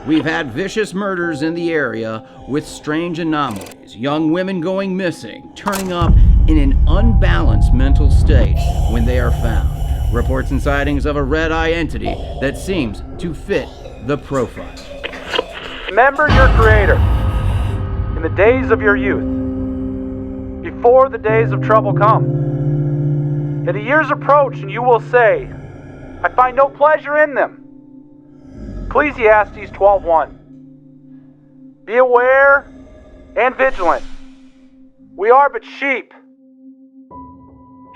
We've had vicious murders in the area with strange anomalies, young women going missing, turning up in an unbalanced mental state when they are found. Reports and sightings of a red-eye entity that seems to fit the profile. Remember your Creator in the days of your youth, before the days of trouble come. And the years approach and you will say, I find no pleasure in them. Ecclesiastes 12:1. Be aware and vigilant. We are but sheep,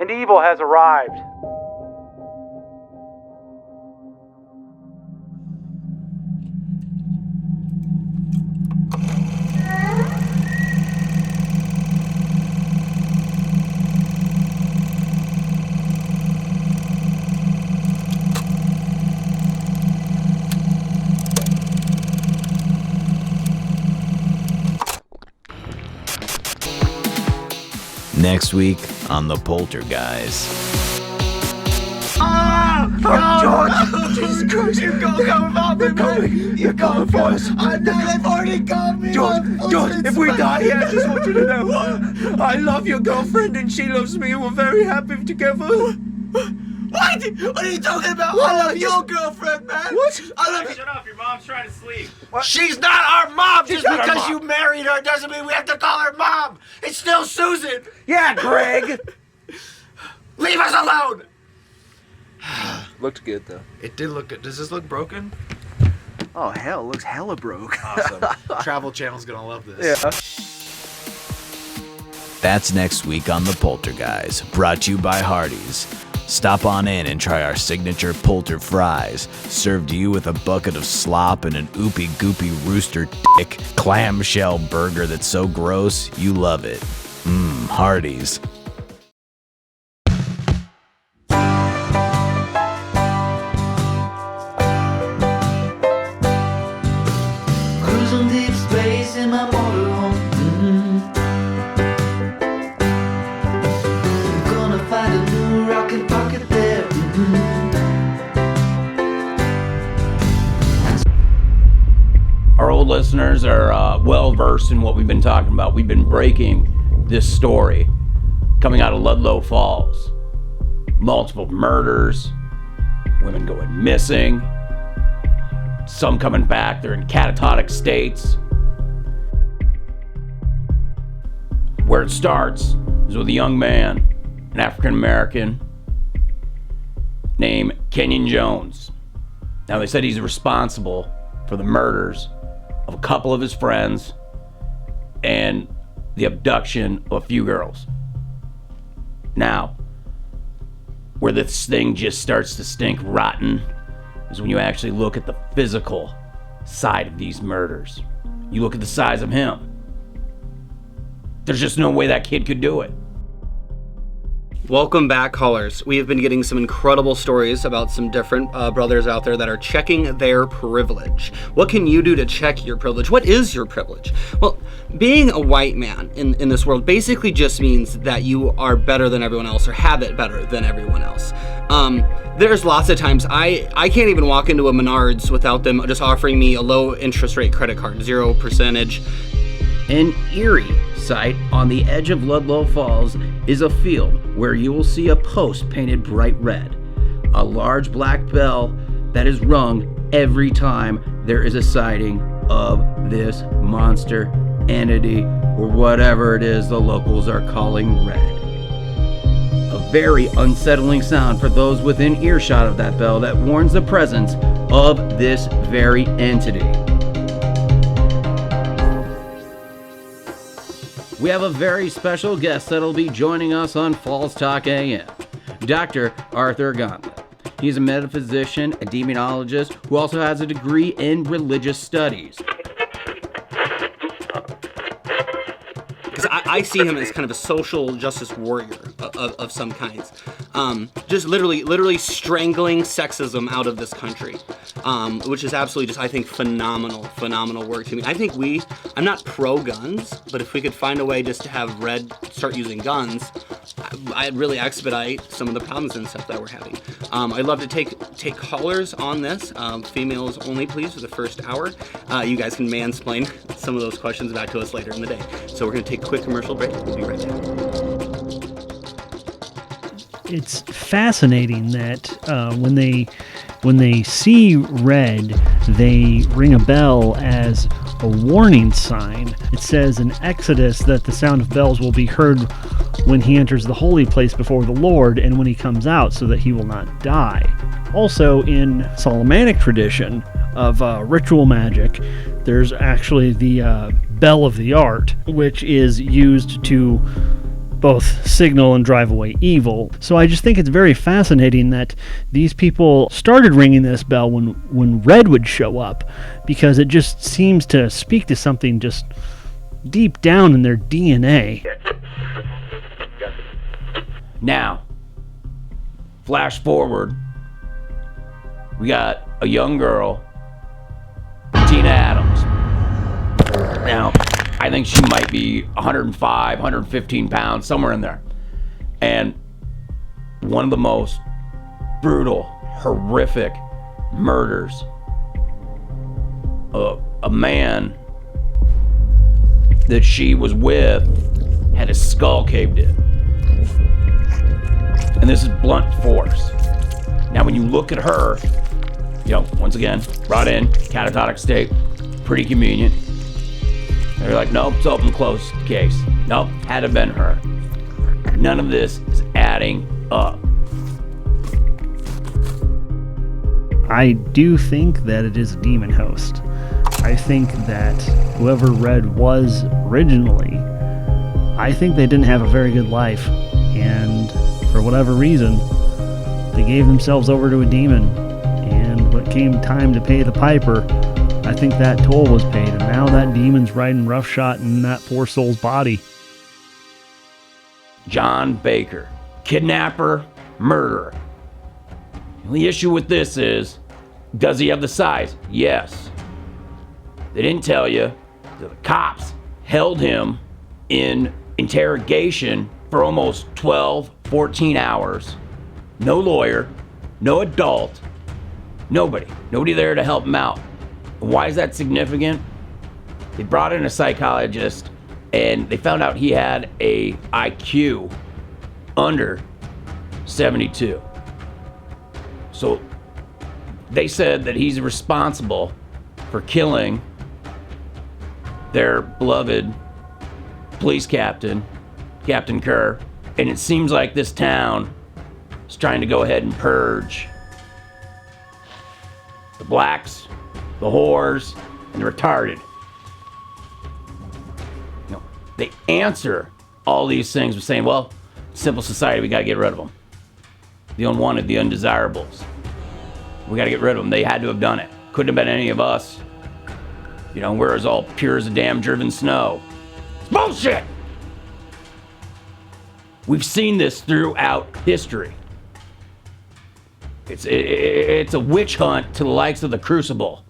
and evil has arrived. Next week on The Poltergeist. George! Jesus Christ! You're coming! You're coming for us! I know they've already got me! George, if we die here, I just want you to know I love your girlfriend and she loves me and we're very happy together. What? What are you talking about? I love your girlfriend, man! What? I love you. Shut up, your mom's trying to sleep. What? She's not our mom! Just because you married her doesn't mean we have to call her mom! It's still Susan! Yeah, Greg! Leave us alone! Looked good though. It did look good. Does this look broken? Oh, hell, it looks hella broke. Awesome. Travel Channel's gonna love this. Yeah. That's next week on The Poltergeist, brought to you by Hardee's. Stop on in and try our signature Polter fries, served to you with a bucket of slop and an oopy goopy rooster dick clamshell burger that's so gross you love it. Hardee's. Cruising deep space in my motorhome. I'm gonna find a new rockin' pocket there. Our old listeners are well versed in what we've been talking about. We've been breaking this story coming out of Ludlow Falls. Multiple murders, women going missing, some coming back, they're in catatonic states. Where it starts is with a young man, an African American named Kenyon Jones. Now they said he's responsible for the murders of a couple of his friends and the abduction of a few girls. Now, where this thing just starts to stink rotten is when you actually look at the physical side of these murders. You look at the size of him. There's just no way that kid could do it. Welcome back, callers. We have been getting some incredible stories about some different brothers out there that are checking their privilege. What can you do to check your privilege? What is your privilege? Well, being a white man in this world basically just means that you are better than everyone else or have it better than everyone else. There's lots of times I can't even walk into a Menards without them just offering me a low interest rate credit card, 0%. An eerie sight on the edge of Ludlow Falls is a field where you will see a post painted bright red. A large black bell that is rung every time there is a sighting of this monster entity or whatever it is the locals are calling red. A very unsettling sound for those within earshot of that bell that warns the presence of this very entity. We have a very special guest that'll be joining us on Falls Talk AM, Dr. Arthur Gauntlet. He's a metaphysician, a demonologist, who also has a degree in religious studies. Because I see him as kind of a social justice warrior of some kinds. Just literally strangling sexism out of this country, which is absolutely just, I think, phenomenal work to me. I think I'm not pro guns, but if we could find a way just to have Red start using guns, I'd really expedite some of the problems and stuff that we're having. I'd love to take callers on this. Females only, please, for the first hour. You guys can mansplain some of those questions back to us later in the day. So we're going to take a quick commercial break. We'll be right back. It's fascinating that when they see red, they ring a bell as a warning sign. It says in Exodus that the sound of bells will be heard when he enters the holy place before the Lord and when he comes out, so that he will not die. Also, in Solomonic tradition of ritual magic, there's actually the bell of the art, which is used to both signal and drive away evil. So I just think it's very fascinating that these people started ringing this bell when red would show up, because it just seems to speak to something just deep down in their DNA. Now, flash forward, we got a young girl, Tina Adams. Now, I think she might be 105, 115 pounds, somewhere in there. And one of the most brutal, horrific murders. A man that she was with had his skull caved in. And this is blunt force. Now, when you look at her, once again, brought in, catatonic state, pretty convenient. They're like, nope, it's open, closed case. Nope, had to have been her. None of this is adding up. I do think that it is a demon host. I think that whoever Red was originally, I think they didn't have a very good life. And for whatever reason, they gave themselves over to a demon. And when it came time to pay the piper, I think that toll was paid, and now that demon's riding roughshod in that poor soul's body. John Baker, kidnapper, murderer. The issue with this is, does he have the size? Yes. They didn't tell you that the cops held him in interrogation for almost 12, 14 hours. No lawyer, no adult, nobody there to help him out. Why is that significant? They brought in a psychologist and they found out he had a IQ under 72. So they said that he's responsible for killing their beloved police captain, Captain Kerr. And it seems like this town is trying to go ahead and purge the blacks, the whores, and the retarded. They answer all these things with saying, well, simple society, we gotta get rid of them. The unwanted, the undesirables. We gotta get rid of them. They had to have done it. Couldn't have been any of us. We're as all pure as a damn driven snow. It's bullshit! We've seen this throughout history. It's a witch hunt to the likes of the Crucible.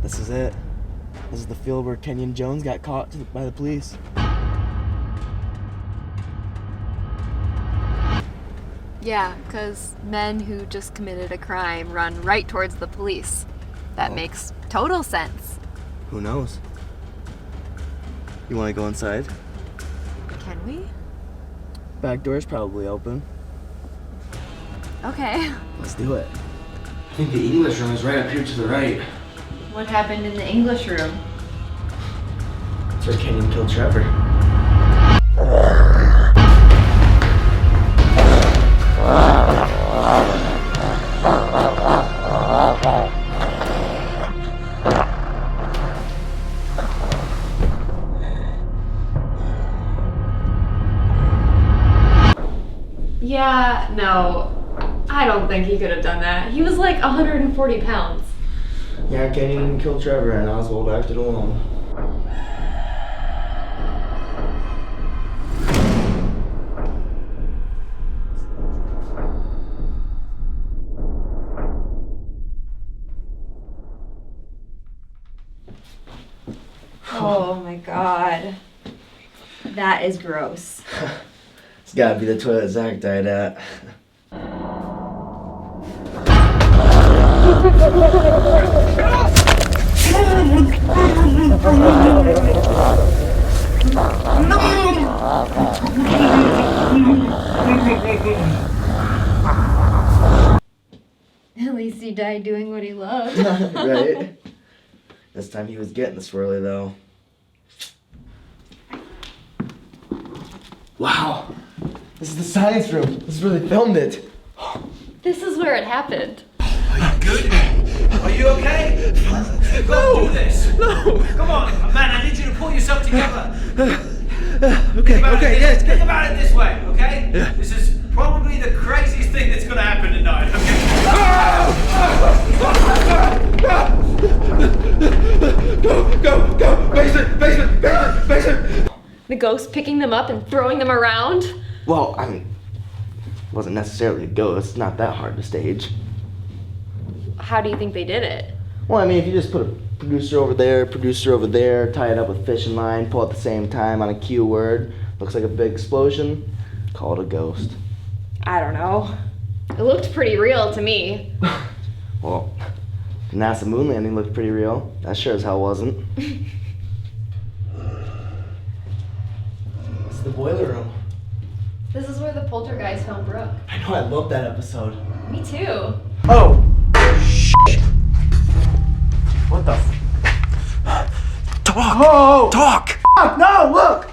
This is it. This is the field where Kenyon Jones got caught by the police. Yeah, because men who just committed a crime run right towards the police. That makes total sense. Who knows? You want to go inside? Can we? Back door's probably open. Okay. Let's do it. I think the English room is right up here to the right. What happened in the English room? That's where Kenyon killed Trevor. Yeah, no. I don't think he could have done that. He was like 140 pounds. Yeah, Kenyon killed Trevor and Oswald acted alone. That is gross. It's gotta be the toilet Zach died at. At least he died doing what he loved. Right? This time he was getting the swirly though. Wow. This is the science room. This is where they filmed it. This is where it happened. Are you good? Are you okay? Go do this. No. Come on, man. I need you to pull yourself together. Okay, yes. Think about it this way, okay? Yeah. This is probably the craziest thing that's gonna happen tonight, okay? Go! Basement! The ghost picking them up and throwing them around? Well, I mean, it wasn't necessarily a ghost. It's not that hard to stage. How do you think they did it? Well, I mean, if you just put a producer over there, tie it up with fishing line, pull at the same time on a cue word, looks like a big explosion, call it a ghost. I don't know. It looked pretty real to me. Well, the NASA moon landing looked pretty real. That sure as hell wasn't. It's the boiler room. This is where the poltergeist found Brooke. I know, I love that episode. Me too. Oh! Shit! What the Talk! Oh! Talk! No! Look!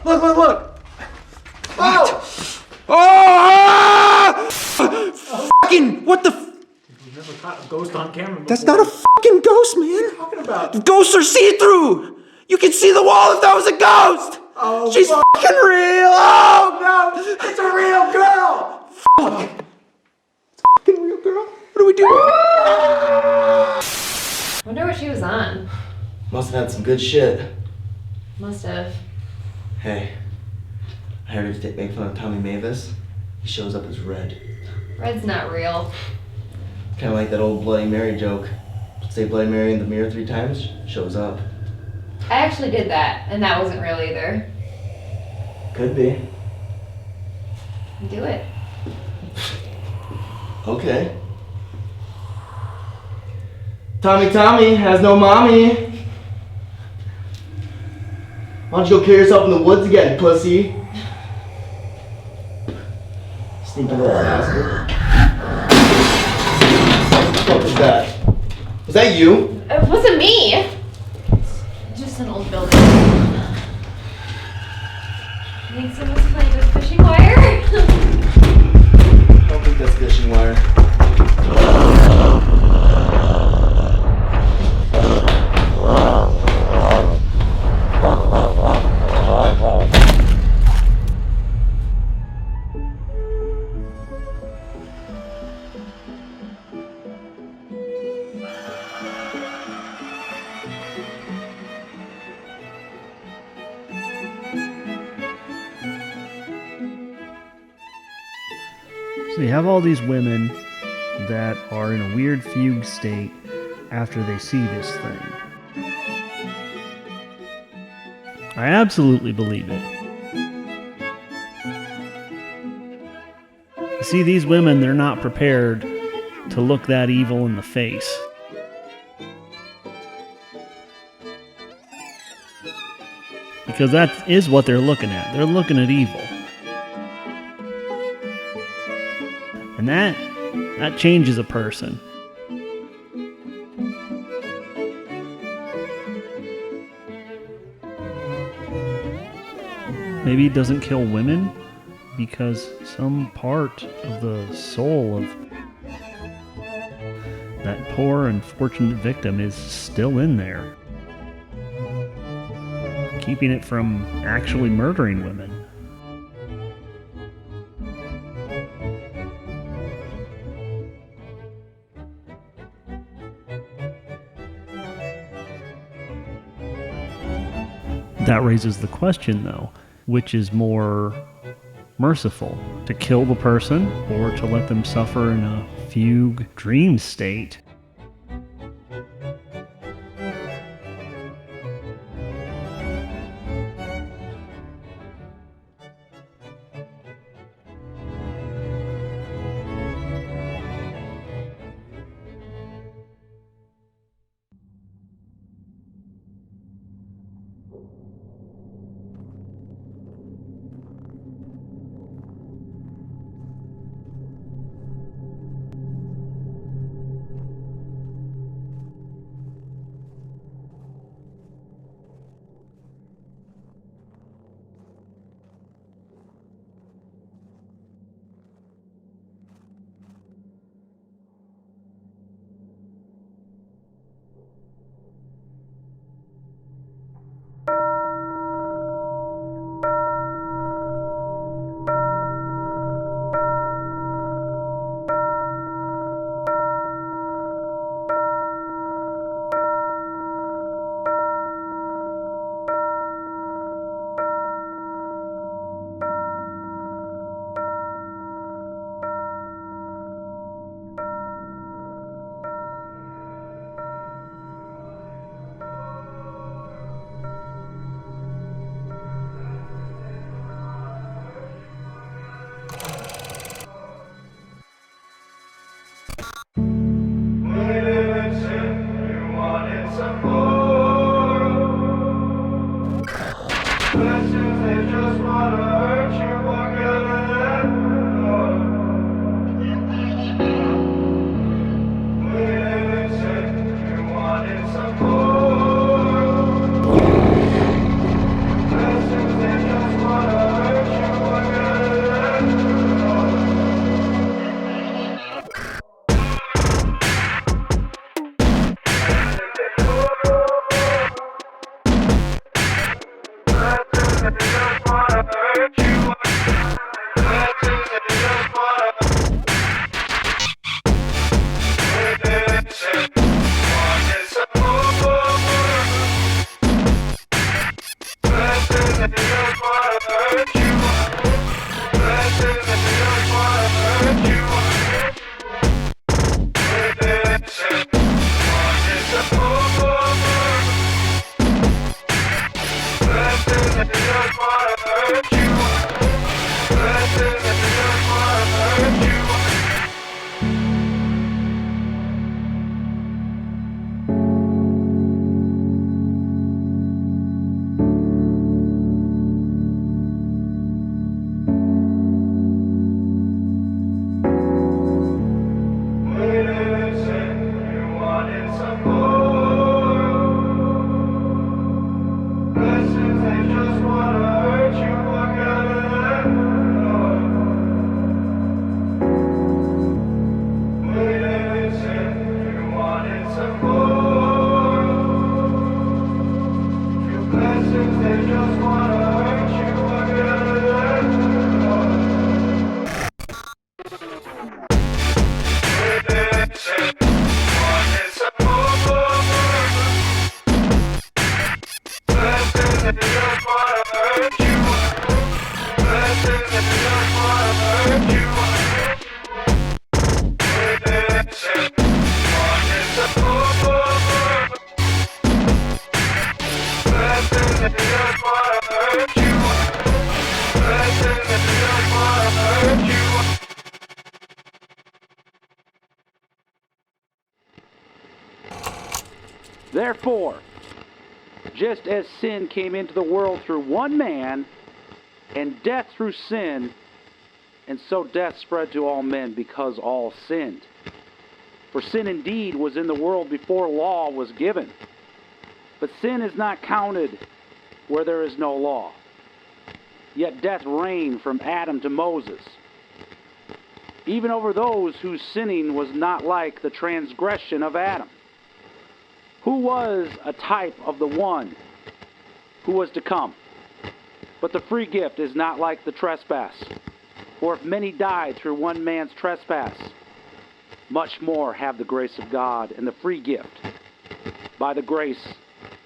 Oh! Oh! Fucking! What the? We've never caught a ghost on camera before. That's not a fucking ghost, man! What are you talking about? Ghosts are see-through! You can see the wall if that was a ghost! Oh, she's fucking real! Oh no! It's a real girl! Fuck! It's a fucking real girl? What do we do? Wonder what she was on. Must have had some good shit. Must have. Hey, I heard if they make fun of Tommy Mavis, he shows up as Red. Red's not real. Kind of like that old Bloody Mary joke. Say Bloody Mary in the mirror 3 times, shows up. I actually did that, and that wasn't real either. Could be. Do it. Okay. Tommy has no mommy. Why don't you go kill yourself in the woods again, pussy? Sneaky little bastard. What the fuck was that? Was that you? It wasn't me! Just an old building. I think someone's playing with fishing wire. I don't think that's fishing wire. So you have all these women that are in a weird fugue state after they see this thing. I absolutely believe it. You see, these women, they're not prepared to look that evil in the face. Because that is what they're looking at. They're looking at evil. And that changes a person. Maybe it doesn't kill women because some part of the soul of that poor unfortunate victim is still in there, keeping it from actually murdering women. That raises the question, though, which is more merciful, to kill the person or to let them suffer in a fugue dream state? Therefore, just as sin came into the world through one man, and death through sin, and so death spread to all men because all sinned. For sin indeed was in the world before law was given. But sin is not counted where there is no law. Yet death reigned from Adam to Moses, even over those whose sinning was not like the transgression of Adam, who was a type of the one who was to come. But the free gift is not like the trespass. For if many died through one man's trespass, much more have the grace of God and the free gift by the grace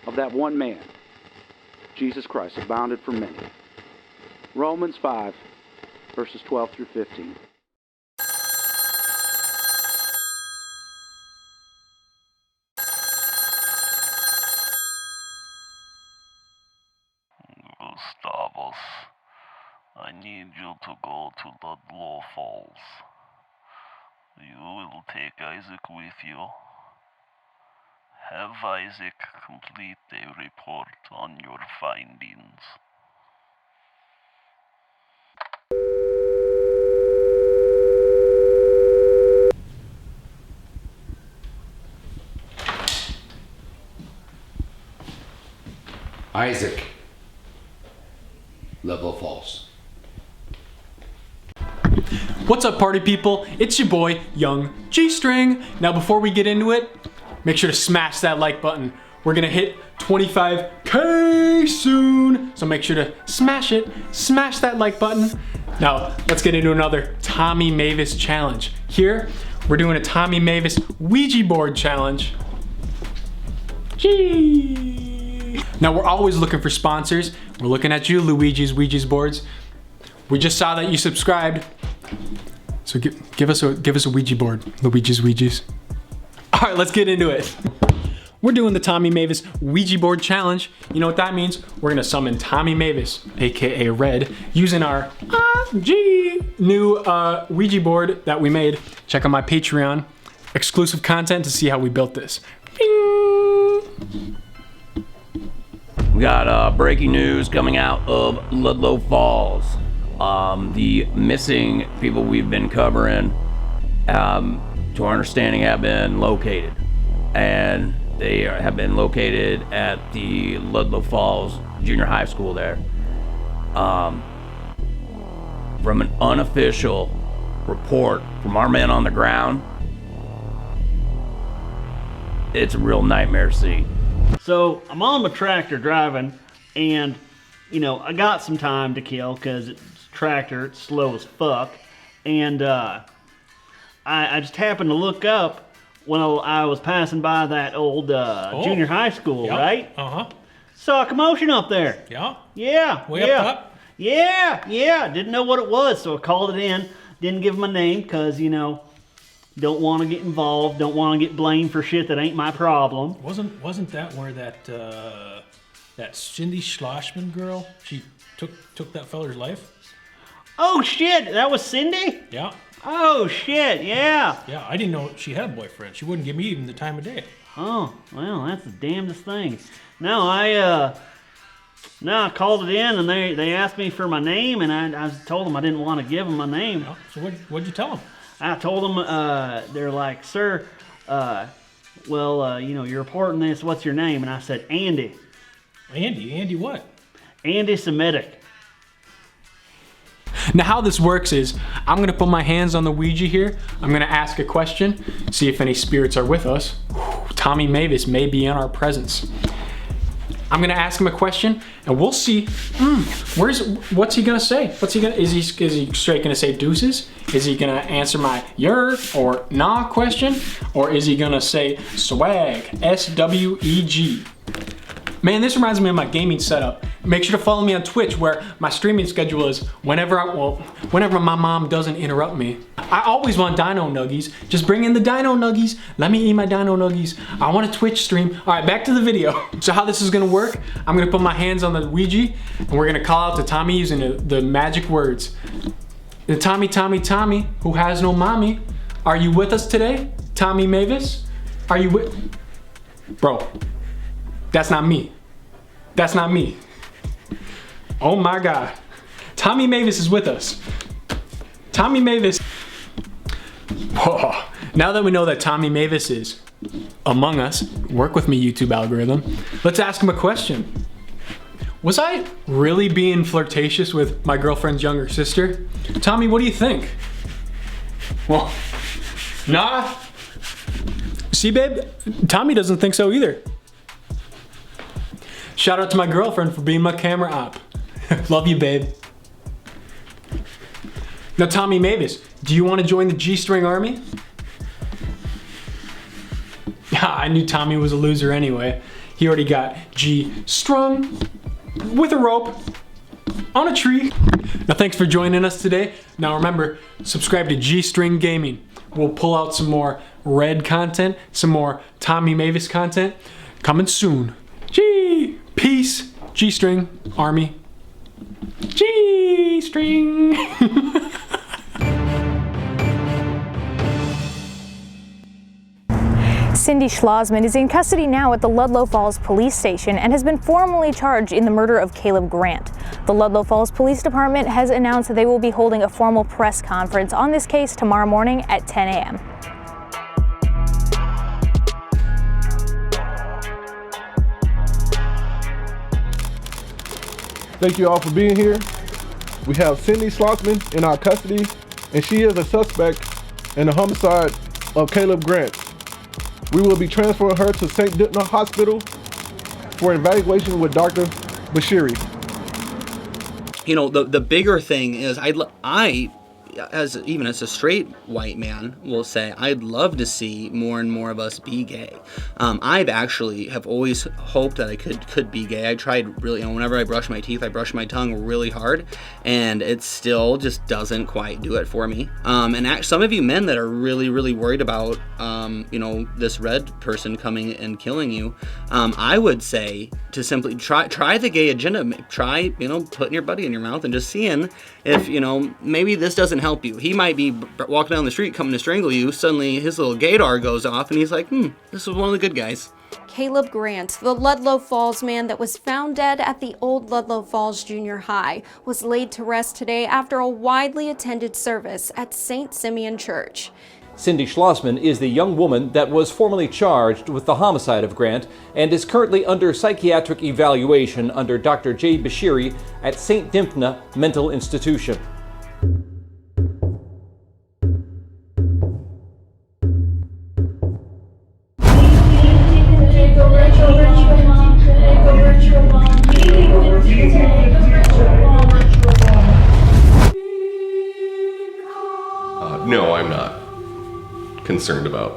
of that one man, Jesus Christ, abounded for many. Romans 5, verses 12 through 15. Gustavus, I need you to go to Ludlow Falls. You will take Isaac with you. Have Isaac complete a report on your findings. Isaac, Ludlow Falls. What's up, party people? It's your boy, Young G-String. Now, before we get into it, make sure to smash that like button. We're gonna hit 25K soon, so make sure to smash it, smash that like button. Now, let's get into another Tommy Mavis challenge. Here, we're doing a Tommy Mavis Ouija board challenge. Gee. Now, we're always looking for sponsors. We're looking at you, Luigi's Ouija boards. We just saw that you subscribed. So give us a Ouija board, Luigi's Ouijas. All right, let's get into it. We're doing the Tommy Mavis Ouija board challenge. You know what that means? We're gonna summon Tommy Mavis, AKA Red, using our new Ouija board that we made. Check out my Patreon. Exclusive content to see how we built this. Bing! We got breaking news coming out of Ludlow Falls. The missing people we've been covering, to our understanding, have been located. And they have been located at the Ludlow Falls Junior High School there. From an unofficial report from our men on the ground, it's a real nightmare scene. So I'm on my tractor driving, and you know, I got some time to kill because it's a tractor, it's slow as fuck. And I just happened to look up when I was passing by that old junior high school, Yep. right? Uh-huh. Saw a commotion up there. Yeah? Yeah. Way yeah. up top? Yeah. Didn't know what it was, so I called it in. Didn't give my name because, you know, don't want to get involved. Don't want to get blamed for shit that ain't my problem. Wasn't that where that Cindy Schlossman girl, she took that feller's life? Oh shit, that was Cindy? Yeah. Oh shit, yeah. Yeah, I didn't know she had a boyfriend. She wouldn't give me even the time of day. Oh, well, that's the damnedest thing. No, I called it in and they asked me for my name and I told them I didn't want to give them my name. Yeah. So what'd you tell them? I told them, they're like, sir, you know, you're reporting this, what's your name? And I said, Andy. Andy what? Anti-Semitic. Now how this works is, I'm gonna put my hands on the Ouija here, I'm gonna ask a question, see if any spirits are with us. Tommy Mavis may be in our presence. I'm gonna ask him a question, and we'll see. What's he gonna say? Is he straight gonna say deuces? Is he gonna answer my yer or nah question? Or is he gonna say swag, S-W-E-G? Man, this reminds me of my gaming setup. Make sure to follow me on Twitch where my streaming schedule is whenever my mom doesn't interrupt me. I always want dino nuggies. Just bring in the dino nuggies. Let me eat my dino nuggies. I want a Twitch stream. All right, back to the video. So how this is gonna work, I'm gonna put my hands on the Ouija and we're gonna call out to Tommy using the magic words. The Tommy, who has no mommy. Are you with us today? Tommy Mavis? Are you with? Bro, that's not me. That's not me. Oh my God. Tommy Mavis is with us. Tommy Mavis. Whoa. Now that we know that Tommy Mavis is among us, work with me, YouTube algorithm. Let's ask him a question. Was I really being flirtatious with my girlfriend's younger sister? Tommy, what do you think? Well, nah. See, babe, Tommy doesn't think so either. Shout out to my girlfriend for being my camera op. Love you, babe. Now, Tommy Mavis, do you want to join the G-String Army? I knew Tommy was a loser anyway. He already got G-strung with a rope on a tree. Now, thanks for joining us today. Now, remember, subscribe to G-String Gaming. We'll pull out some more Red content, some more Tommy Mavis content coming soon. Peace, G-String Army. G-String. Cindy Schlossman is in custody now at the Ludlow Falls Police Station and has been formally charged in the murder of Caleb Grant. The Ludlow Falls Police Department has announced that they will be holding a formal press conference on this case tomorrow morning at 10 a.m. Thank you all for being here. We have Cindy Schlossman in our custody, and she is a suspect in the homicide of Caleb Grant. We will be transferring her to St. Dipna Hospital for evaluation with Dr. Bashiri. You know, the bigger thing is even as a straight white man will say, I'd love to see more and more of us be gay. I've always hoped that I could be gay. I tried really, whenever I brush my teeth, I brush my tongue really hard, and it still just doesn't quite do it for me. And some of you men that are really, really worried about, this red person coming and killing you, I would say to simply try the gay agenda. Try, putting your buddy in your mouth and just seeing if, maybe this doesn't help you. He might be walking down the street coming to strangle you. Suddenly his little gaydar goes off and he's like, this was one of the good guys. Caleb Grant, the Ludlow Falls man that was found dead at the old Ludlow Falls Junior High, was laid to rest today after a widely attended service at St. Simeon Church. Cindy Schlossman is the young woman that was formally charged with the homicide of Grant and is currently under psychiatric evaluation under Dr. J. Bashiri at St. Dipna Mental Institution. 𝐾𝐲 concerned about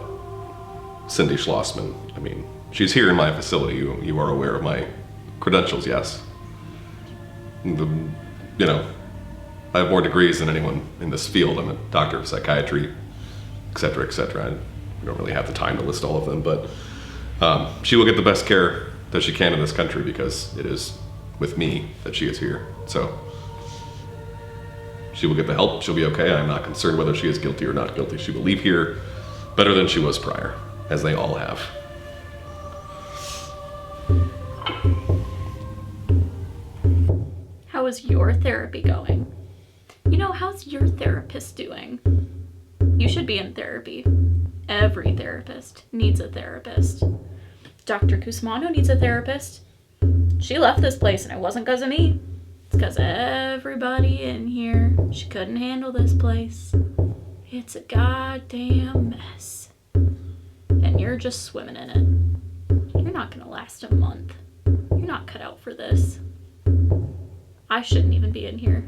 Cindy Schlossman. I mean, she's here in my facility. You are aware of my credentials, yes? You know, I have more degrees than anyone in this field. I'm a doctor of psychiatry, etc., etc. I don't really have the time to list all of them, but she will get the best care that she can in this country because it is with me that she is here. So she will get the help. She'll be okay. I'm not concerned whether she is guilty or not guilty. She will leave here better than she was prior, as they all have. How is your therapy going? You know, how's your therapist doing? You should be in therapy. Every therapist needs a therapist. Dr. 𝐑𝐄𝐒 needs a therapist. She left this place and it wasn't because of me. It's because everybody in here, she couldn't handle this place. It's a goddamn mess. And you're just swimming in it. You're not gonna last a month. You're not cut out for this. I shouldn't even be in here.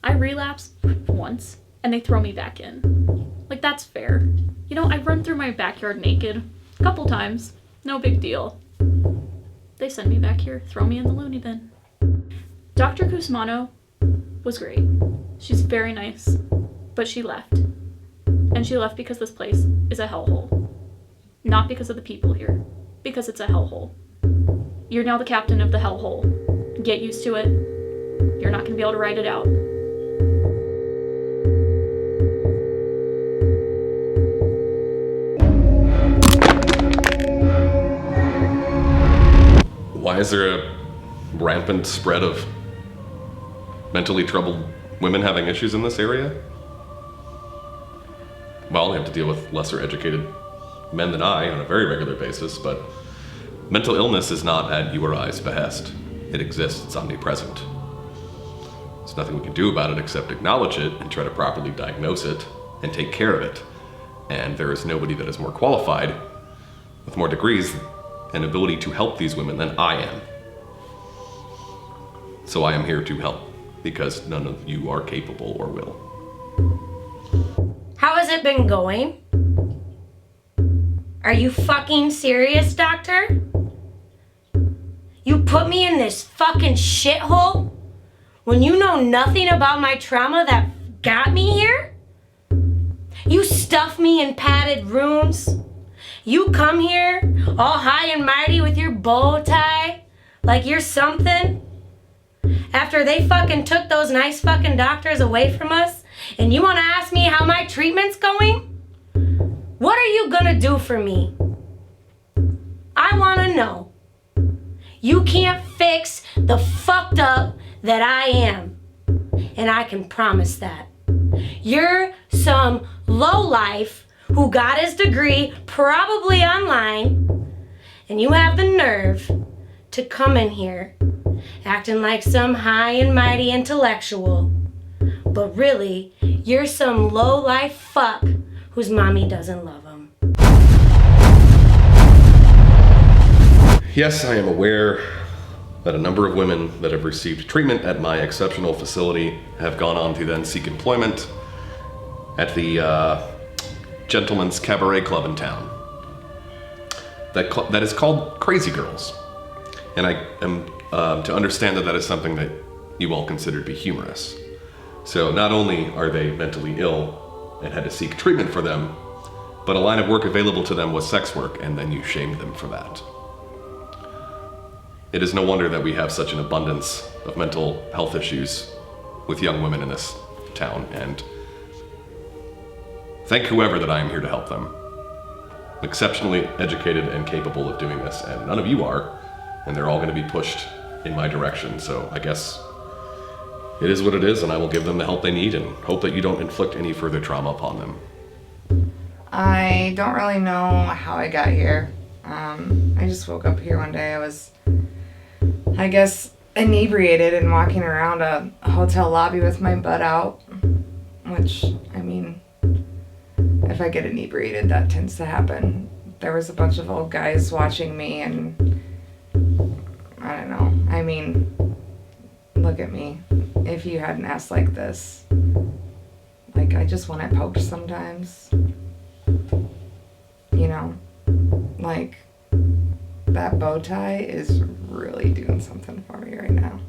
I relapsed once and they throw me back in. Like, that's fair. You know, I've run through my backyard naked a couple times. No big deal. They send me back here, throw me in the loony bin. Dr. 𝐑𝐄𝐒 was great. She's very nice, but she left. And she left because this place is a hellhole. Not because of the people here, because it's a hellhole. You're now the captain of the hellhole. Get used to it. You're not gonna be able to ride it out. Why is there a rampant spread of mentally troubled women having issues in this area? Well, we have to deal with lesser educated men than I on a very regular basis, but mental illness is not at you or I's behest. It exists, it's omnipresent. There's nothing we can do about it except acknowledge it and try to properly diagnose it and take care of it. And there is nobody that is more qualified, with more degrees and ability to help these women than I am. So I am here to help, because none of you are capable or will. How has it been going? Are you fucking serious, doctor? You put me in this fucking shithole when you know nothing about my trauma that got me here? You stuff me in padded rooms. You come here all high and mighty with your bow tie like you're something. After they fucking took those nice fucking doctors away from us, and you want to ask me how my treatment's going? What are you gonna do for me? I want to know. You can't fix the fucked up that I am, and I can promise that. You're some lowlife who got his degree probably online, and you have the nerve to come in here acting like some high and mighty intellectual, but really, you're some low-life fuck whose mommy doesn't love him. Yes, I am aware that a number of women that have received treatment at my exceptional facility have gone on to then seek employment at the Gentleman's Cabaret Club in town. That is called Crazy Girls. And I am to understand that that is something that you all consider to be humorous. So not only are they mentally ill and had to seek treatment for them, but a line of work available to them was sex work, and then you shamed them for that. It is no wonder that we have such an abundance of mental health issues with young women in this town, and thank whoever that I am here to help them. I'm exceptionally educated and capable of doing this, and none of you are, and they're all going to be pushed in my direction, so I guess it is what it is, and I will give them the help they need and hope that you don't inflict any further trauma upon them. I don't really know how I got here. I just woke up here one day. I was, I guess, inebriated and walking around a hotel lobby with my butt out, which, I mean, if I get inebriated, that tends to happen. There was a bunch of old guys watching me, and I don't know. I mean, look at me. If you had an ass like this, like, I just want it poked sometimes. know, like, that bow tie is really doing something for me right now.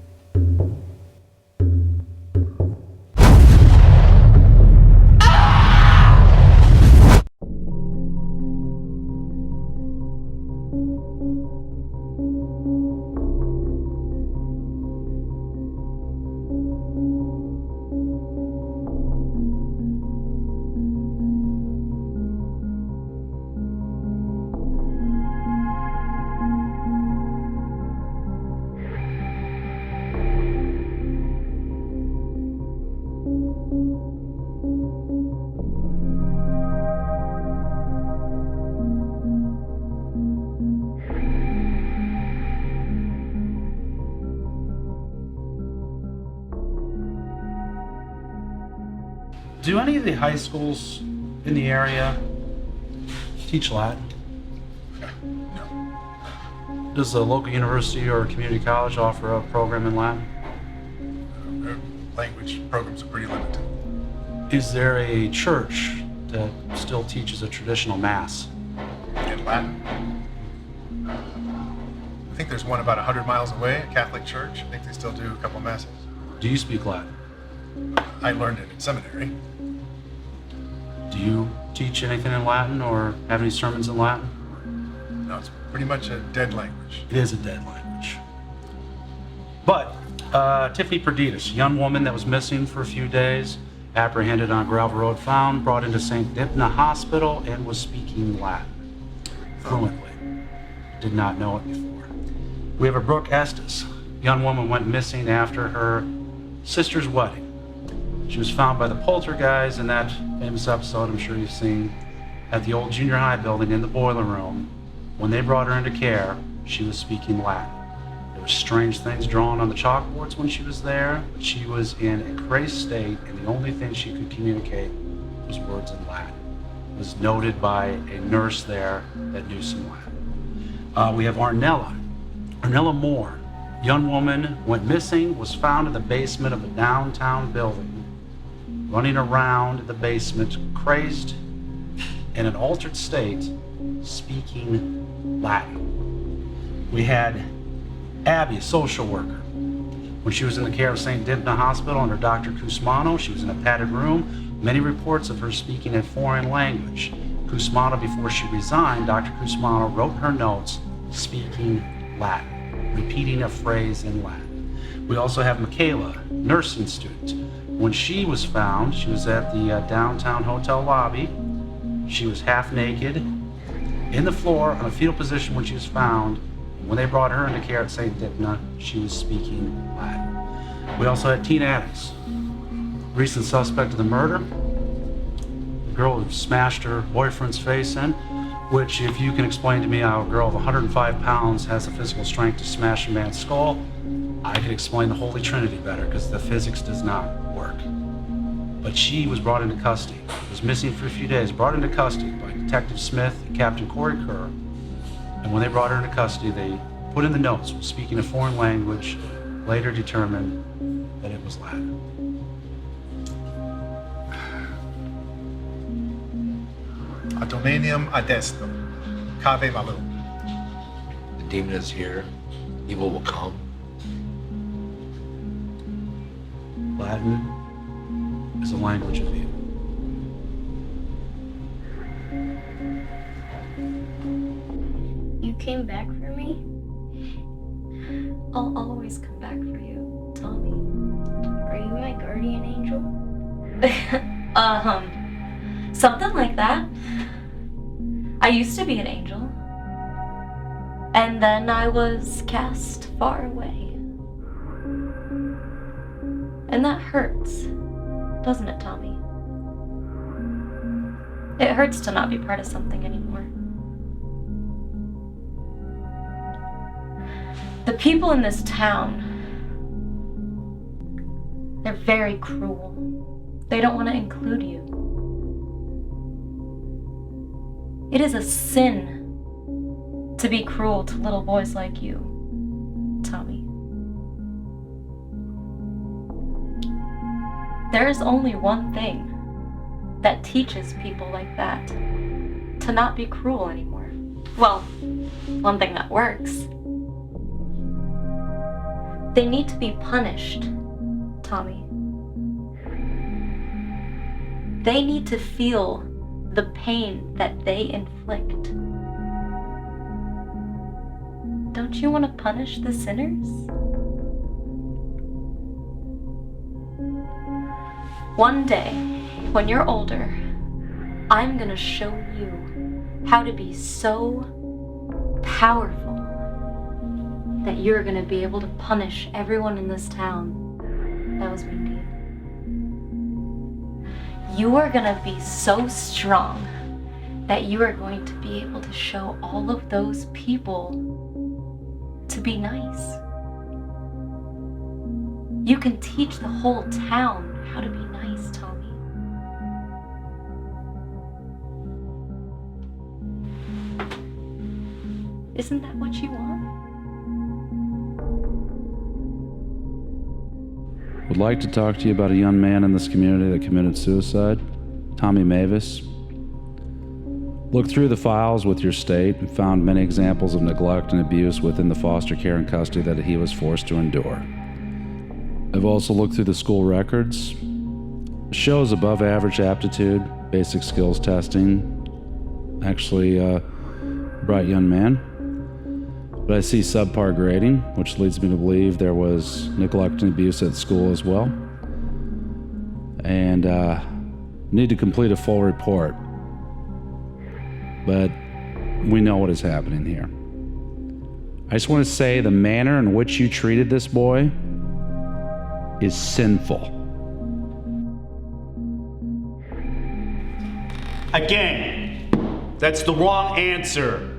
Do any of the high schools in the area teach Latin? No. Does the local university or community college offer a program in Latin? Our language programs are pretty limited. Is there a church that still teaches a traditional mass? In Latin? I think there's one about 100 miles away, a Catholic church. I think they still do a couple masses. Do you speak Latin? I learned it in seminary. Do you teach anything in Latin or have any sermons in Latin? No, it's pretty much a dead language. It is a dead language. But Tiffany Perdidas, a young woman that was missing for a few days, apprehended on Gravel Road, found, brought into St. Dipna Hospital, and was speaking Latin fluently. Did not know it before. We have a Brooke Estes. A young woman went missing after her sister's wedding. She was found by the poltergeist in that famous episode I'm sure you've seen at the old junior high building in the boiler room. When they brought her into care, she was speaking Latin. There were strange things drawn on the chalkboards when she was there, but she was in a crazed state, and the only thing she could communicate was words in Latin. It was noted by a nurse there that knew some Latin. We have Arnella Moore. A young woman went missing, was found in the basement of a downtown building, running around the basement, crazed, in an altered state, speaking Latin. We had Abby, a social worker. When she was in the care of St. Dipna Hospital under Dr. Cusmano, she was in a padded room. Many reports of her speaking a foreign language. Cusmano, before she resigned, Dr. Cusmano wrote her notes speaking Latin, repeating a phrase in Latin. We also have Michaela, nursing student. When she was found, she was at the downtown hotel lobby. She was half naked, in the floor, on a fetal position when she was found. When they brought her into care at St. Dipna, she was speaking Latin. We also had Tina Adams, recent suspect of the murder. The girl who smashed her boyfriend's face in, which, if you can explain to me how a girl of 105 pounds has the physical strength to smash a man's skull, I can explain the Holy Trinity better, because the physics does not work. But she was brought into custody, was missing for a few days, brought into custody by Detective Smith and Captain Corey Kerr. And when they brought her into custody, they put in the notes, speaking a foreign language, later determined that it was Latin. Ad hominem adestum, 𝐃𝐏. The demon is here. Evil will come. Latin is a language of evil. You came back for me? I'll always come back for you, Tommy. Are you my guardian angel? Something like that. I used to be an angel. And then I was cast far away. And that hurts, doesn't it, Tommy? It hurts to not be part of something anymore. The people in this town, they're very cruel. They don't want to include you. It is a sin to be cruel to little boys like you, Tommy. There is only one thing that teaches people like that to not be cruel anymore. Well, one thing that works. They need to be punished, Tommy. They need to feel the pain that they inflict. Don't you want to punish the sinners? One day, when you're older, I'm gonna show you how to be so powerful that you're gonna be able to punish everyone in this town that was mean to you. You are gonna be so strong that you are going to be able to show all of those people to be nice. You can teach the whole town how to be nice, Tommy. Isn't that what you want? Would like to talk to you about a young man in this community that committed suicide, Tommy Mavis. Looked through the files with your state and found many examples of neglect and abuse within the foster care and custody that he was forced to endure. I've also looked through the school records. It shows above average aptitude, basic skills testing. Actually, bright young man. But I see subpar grading, which leads me to believe there was neglect and abuse at school as well. And need to complete a full report. But we know what is happening here. I just want to say the manner in which you treated this boy is sinful. Again, that's the wrong answer.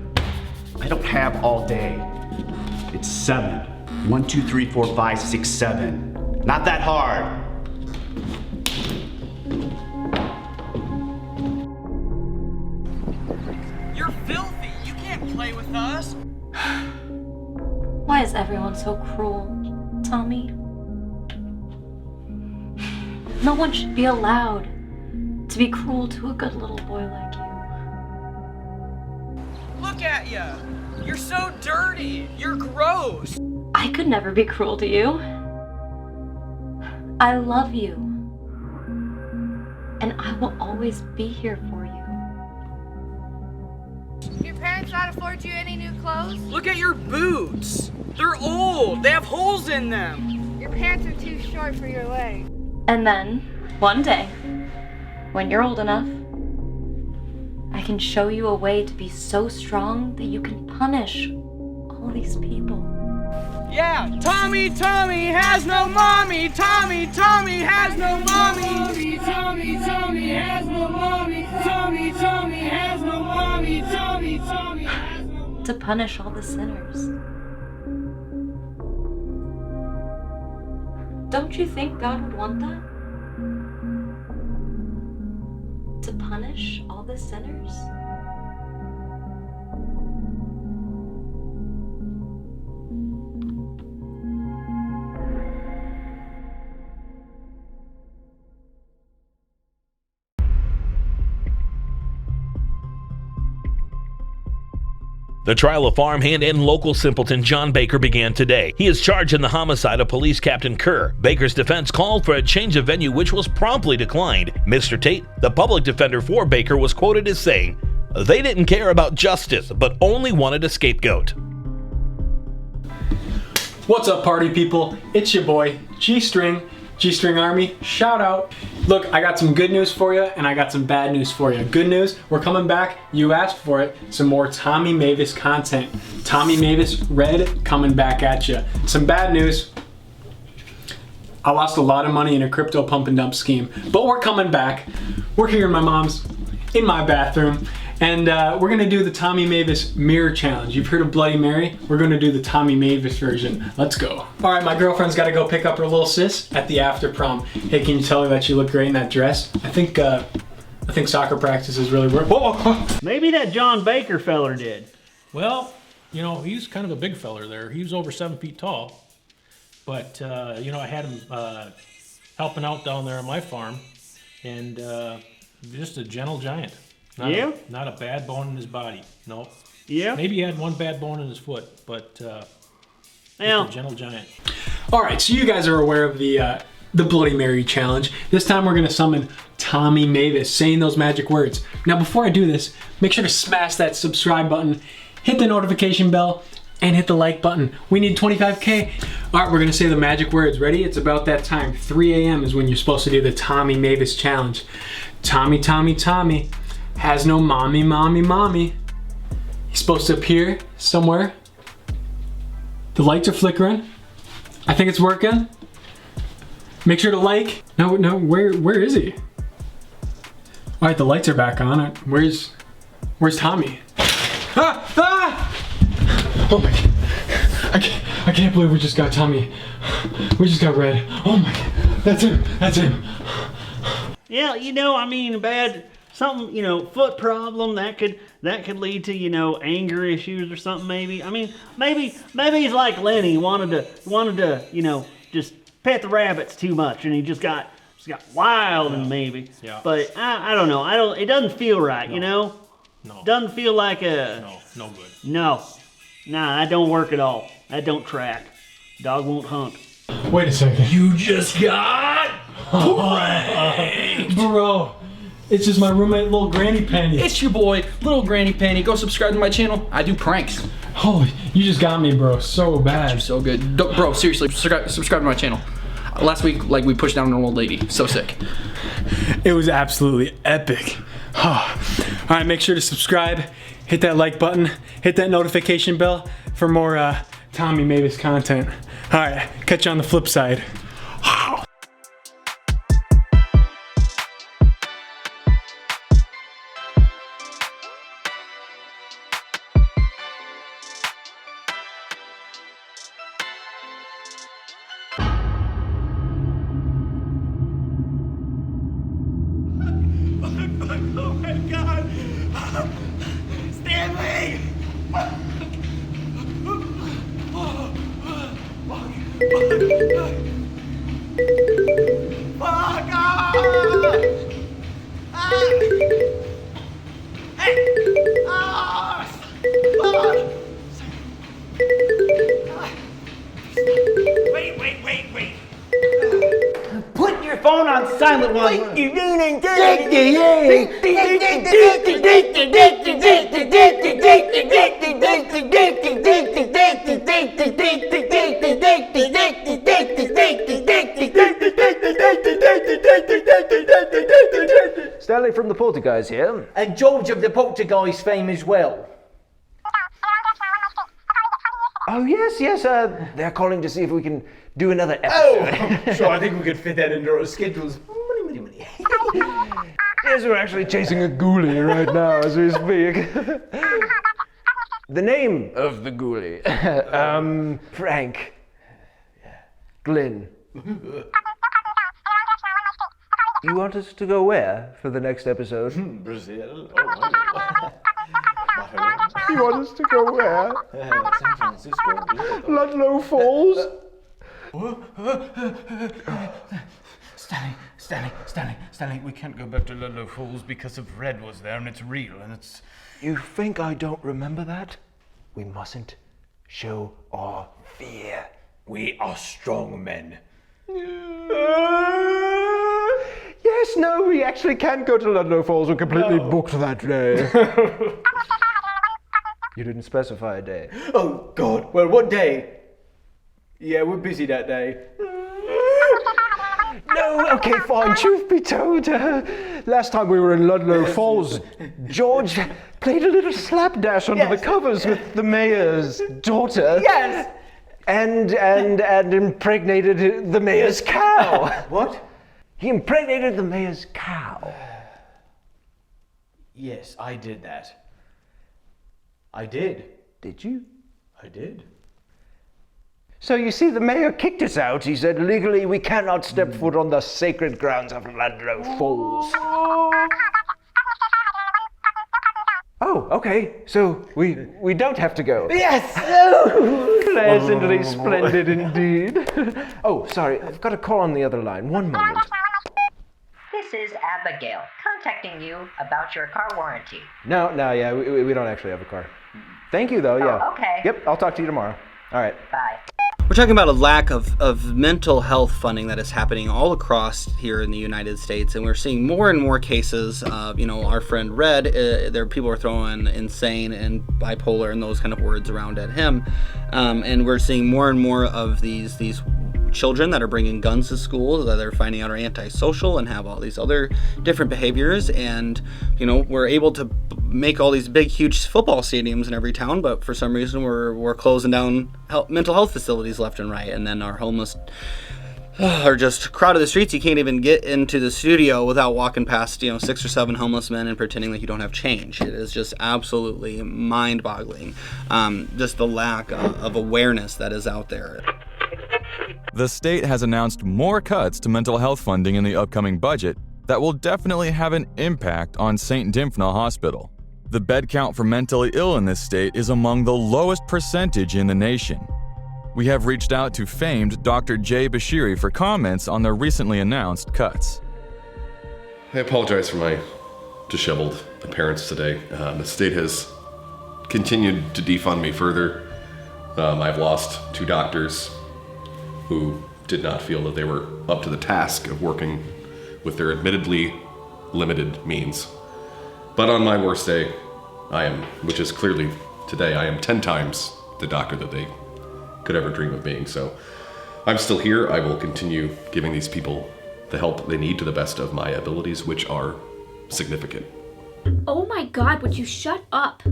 I don't have all day. It's 7. 1, 2, 3, 4, 5, 6, 7. Not that hard. You're filthy. You can't play with us. Why is everyone so cruel, Tommy? No one should be allowed to be cruel to a good little boy like you. Look at you. You're so dirty. You're gross. I could never be cruel to you. I love you. And I will always be here for you. Your parents not afford you any new clothes? Look at your boots. They're old. They have holes in them. Your pants are too short for your legs. And then, one day, when you're old enough, I can show you a way to be so strong that you can punish all these people. Yeah, Tommy has no mommy. Tommy has no mommy. Tommy has no mommy. Tommy has no mommy. Tommy has no. To punish all the sinners. Don't you think God would want that? To punish all the sinners? The trial of farmhand and local simpleton John Baker began today. He is charged in the homicide of Police Captain Kerr. Baker's defense called for a change of venue, which was promptly declined. Mr. Tate, the public defender for Baker, was quoted as saying, "They didn't care about justice, but only wanted a scapegoat." What's up, party people? It's your boy, G-String Army, shout out. Look, I got some good news for you and I got some bad news for you. Good news, we're coming back, you asked for it, some more Tommy Mavis content. Tommy Mavis Red coming back at you. Some bad news, I lost a lot of money in a crypto pump and dump scheme, but we're coming back. We're here in my mom's, in my bathroom, and we're gonna do the Tommy Mavis Mirror Challenge. You've heard of Bloody Mary? We're gonna do the Tommy Mavis version. Let's go. All right, my girlfriend's gotta go pick up her little sis at the after prom. Hey, can you tell her that she looked great in that dress? I think soccer practice is really worth. Whoa. Maybe that John Baker feller did. Well, you know, he's kind of a big feller there. He was over 7 feet tall. But, you know, I had him helping out down there on my farm. And just a gentle giant. Not a bad bone in his body. No. Yeah. Maybe he had one bad bone in his foot, but yeah. A gentle giant. All right, so you guys are aware of the Bloody Mary challenge. This time we're gonna summon Tommy Mavis, saying those magic words. Now, before I do this, make sure to smash that subscribe button, hit the notification bell, and hit the like button. We need 25K. All right, we're gonna say the magic words. Ready? It's about that time. 3 a.m. is when you're supposed to do the Tommy Mavis challenge. Tommy, Tommy, Tommy has no mommy, mommy, mommy. He's supposed to appear somewhere. The lights are flickering. I think it's working. Make sure to like. No, where is he? All right, the lights are back on. Where's Tommy? Ah! Ah! Oh my God. I can't believe we just got Tommy. We just got Red. Oh my God. That's him. Yeah, you know, I mean, something, you know, foot problem that could lead to, you know, anger issues or something maybe. I mean, maybe he's like Lenny, wanted to, you know, just pet the rabbits too much and he just got wild and maybe. Yeah. But I don't know. It doesn't feel right, you know? No. Doesn't feel like a... No good. No. Nah, that don't work at all. That don't track. Dog won't hunt. Wait a second. You just got pranked. Bro, it's just my roommate, Little Granny Penny. It's your boy, Little Granny Penny. Go subscribe to my channel. I do pranks. Holy, you just got me, bro. So bad. You're so good. Bro, seriously, subscribe to my channel. Last week, like, we pushed down an old lady. So sick. It was absolutely epic. All right, make sure to subscribe, hit that like button, hit that notification bell for more Tommy Mavis content. All right, catch you on the flip side. Oh my God! Stanley! Fuck off! Hey! Wait! Put your phone on silent while you Stanley from the Poltergeist here. And George of the Poltergeist fame as well. Oh, yes, they're calling to see if we can do another episode. Oh, sure, I think we could fit that into our schedules. Money. Yes, we're actually chasing a ghoulie right now as we speak. The name of the ghoulie, Frank. Glenn. You want us to go where for the next episode? Brazil. You want us to go where? San Francisco. Ludlow Falls? Stanley, we can't go back to Ludlow Falls because of Red was there and it's real and it's... You think I don't remember that? We mustn't show our fear. We are strong men. Yes, no, we actually can't go to Ludlow Falls. We're completely booked that day. You didn't specify a day. Oh, God. Well, what day? Yeah, we're busy that day. No, okay, fine. Truth be told, last time we were in Ludlow Falls, George played a little slapdash under the covers with the mayor's daughter. Yes! And impregnated the mayor's cow. What? He impregnated the mayor's cow. Yes, I did that. I did. Did you? I did. So you see, the mayor kicked us out. He said, legally, we cannot step foot on the sacred grounds of Ludlow Falls. Oh, okay. So we don't have to go. Yes! Oh, pleasantly splendid indeed. Oh, sorry. I've got a call on the other line. One moment. This This is Abigail, contacting you about your car warranty. No, yeah, we don't actually have a car. Thank you, though, yeah. Oh, okay. Yep, I'll talk to you tomorrow. All right. Bye. We're talking about a lack of mental health funding that is happening all across here in the United States, and we're seeing more and more cases. Our friend Red, there people are throwing insane and bipolar and those kind of words around at him, and we're seeing more and more of these children that are bringing guns to school that they're finding out are antisocial and have all these other different behaviors. And we're able to make all these big huge football stadiums in every town, but for some reason we're closing down mental health facilities left and right, and then our homeless are just crowded the streets. You can't even get into the studio without walking past 6 or 7 homeless men and pretending like you don't have change. It is just absolutely mind-boggling, just the lack of awareness that is out there. The state has announced more cuts to mental health funding in the upcoming budget that will definitely have an impact on St. Dymphna Hospital. The bed count for mentally ill in this state is among the lowest percentage in the nation. We have reached out to famed Dr. Jay Bashiri for comments on the recently announced cuts. I apologize for my disheveled appearance today. The state has continued to defund me further. I've lost 2 doctors who did not feel that they were up to the task of working with their admittedly limited means. But on my worst day, which is clearly today, I am 10 times the doctor that they could ever dream of being. So I'm still here. I will continue giving these people the help they need to the best of my abilities, which are significant. Oh my God, would you shut up?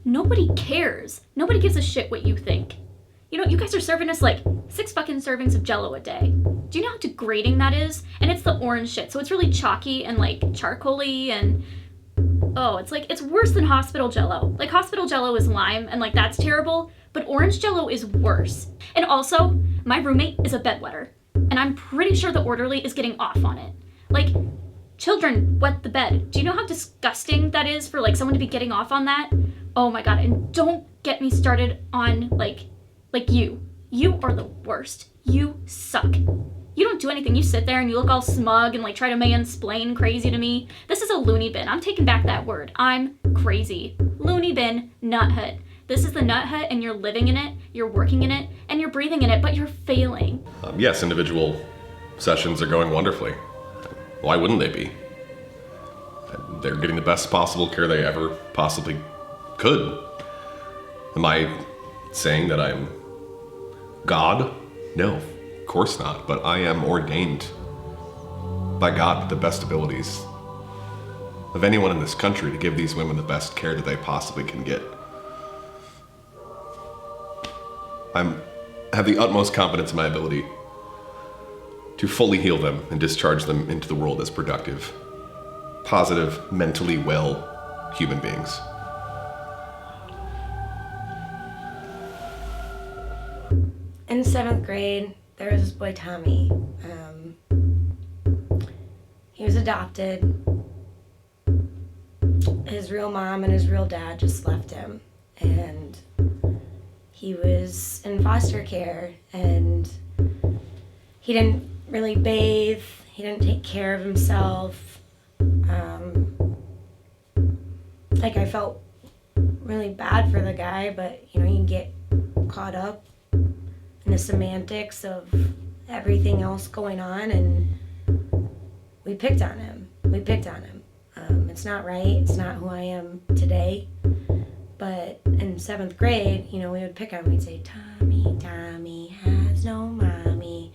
Nobody cares. Nobody gives a shit what you think. You guys are serving us like 6 fucking servings of Jell-O a day. Do you know how degrading that is? And it's the orange shit, so it's really chalky and like charcoaly and it's worse than hospital Jell-O. Like hospital Jell-O is lime and like that's terrible, but orange Jell-O is worse. And also, my roommate is a bedwetter, and I'm pretty sure the orderly is getting off on it. Like, children wet the bed. Do you know how disgusting that is for like someone to be getting off on that? Oh my God, and don't get me started on like you. You are the worst. You suck. You don't do anything. You sit there and you look all smug and like try to mansplain crazy to me. This is a loony bin. I'm taking back that word. I'm crazy. Loony bin, nut hut. This is the nut hut and you're living in it, you're working in it, and you're breathing in it, but you're failing. Yes, individual sessions are going wonderfully. Why wouldn't they be? They're getting the best possible care they ever possibly could. Am I saying that I'm God? No, of course not, but I am ordained by God with the best abilities of anyone in this country to give these women the best care that they possibly can get. I have the utmost confidence in my ability to fully heal them and discharge them into the world as productive, positive, mentally well human beings. In 7th grade, there was this boy, Tommy. He was adopted. His real mom and his real dad just left him. And he was in foster care, and he didn't really bathe. He didn't take care of himself. I felt really bad for the guy, but you get caught up in the semantics of everything else going on, and we picked on him. It's not right. It's not who I am today. But in 7th grade, we would pick on him. We'd say, Tommy has no mommy.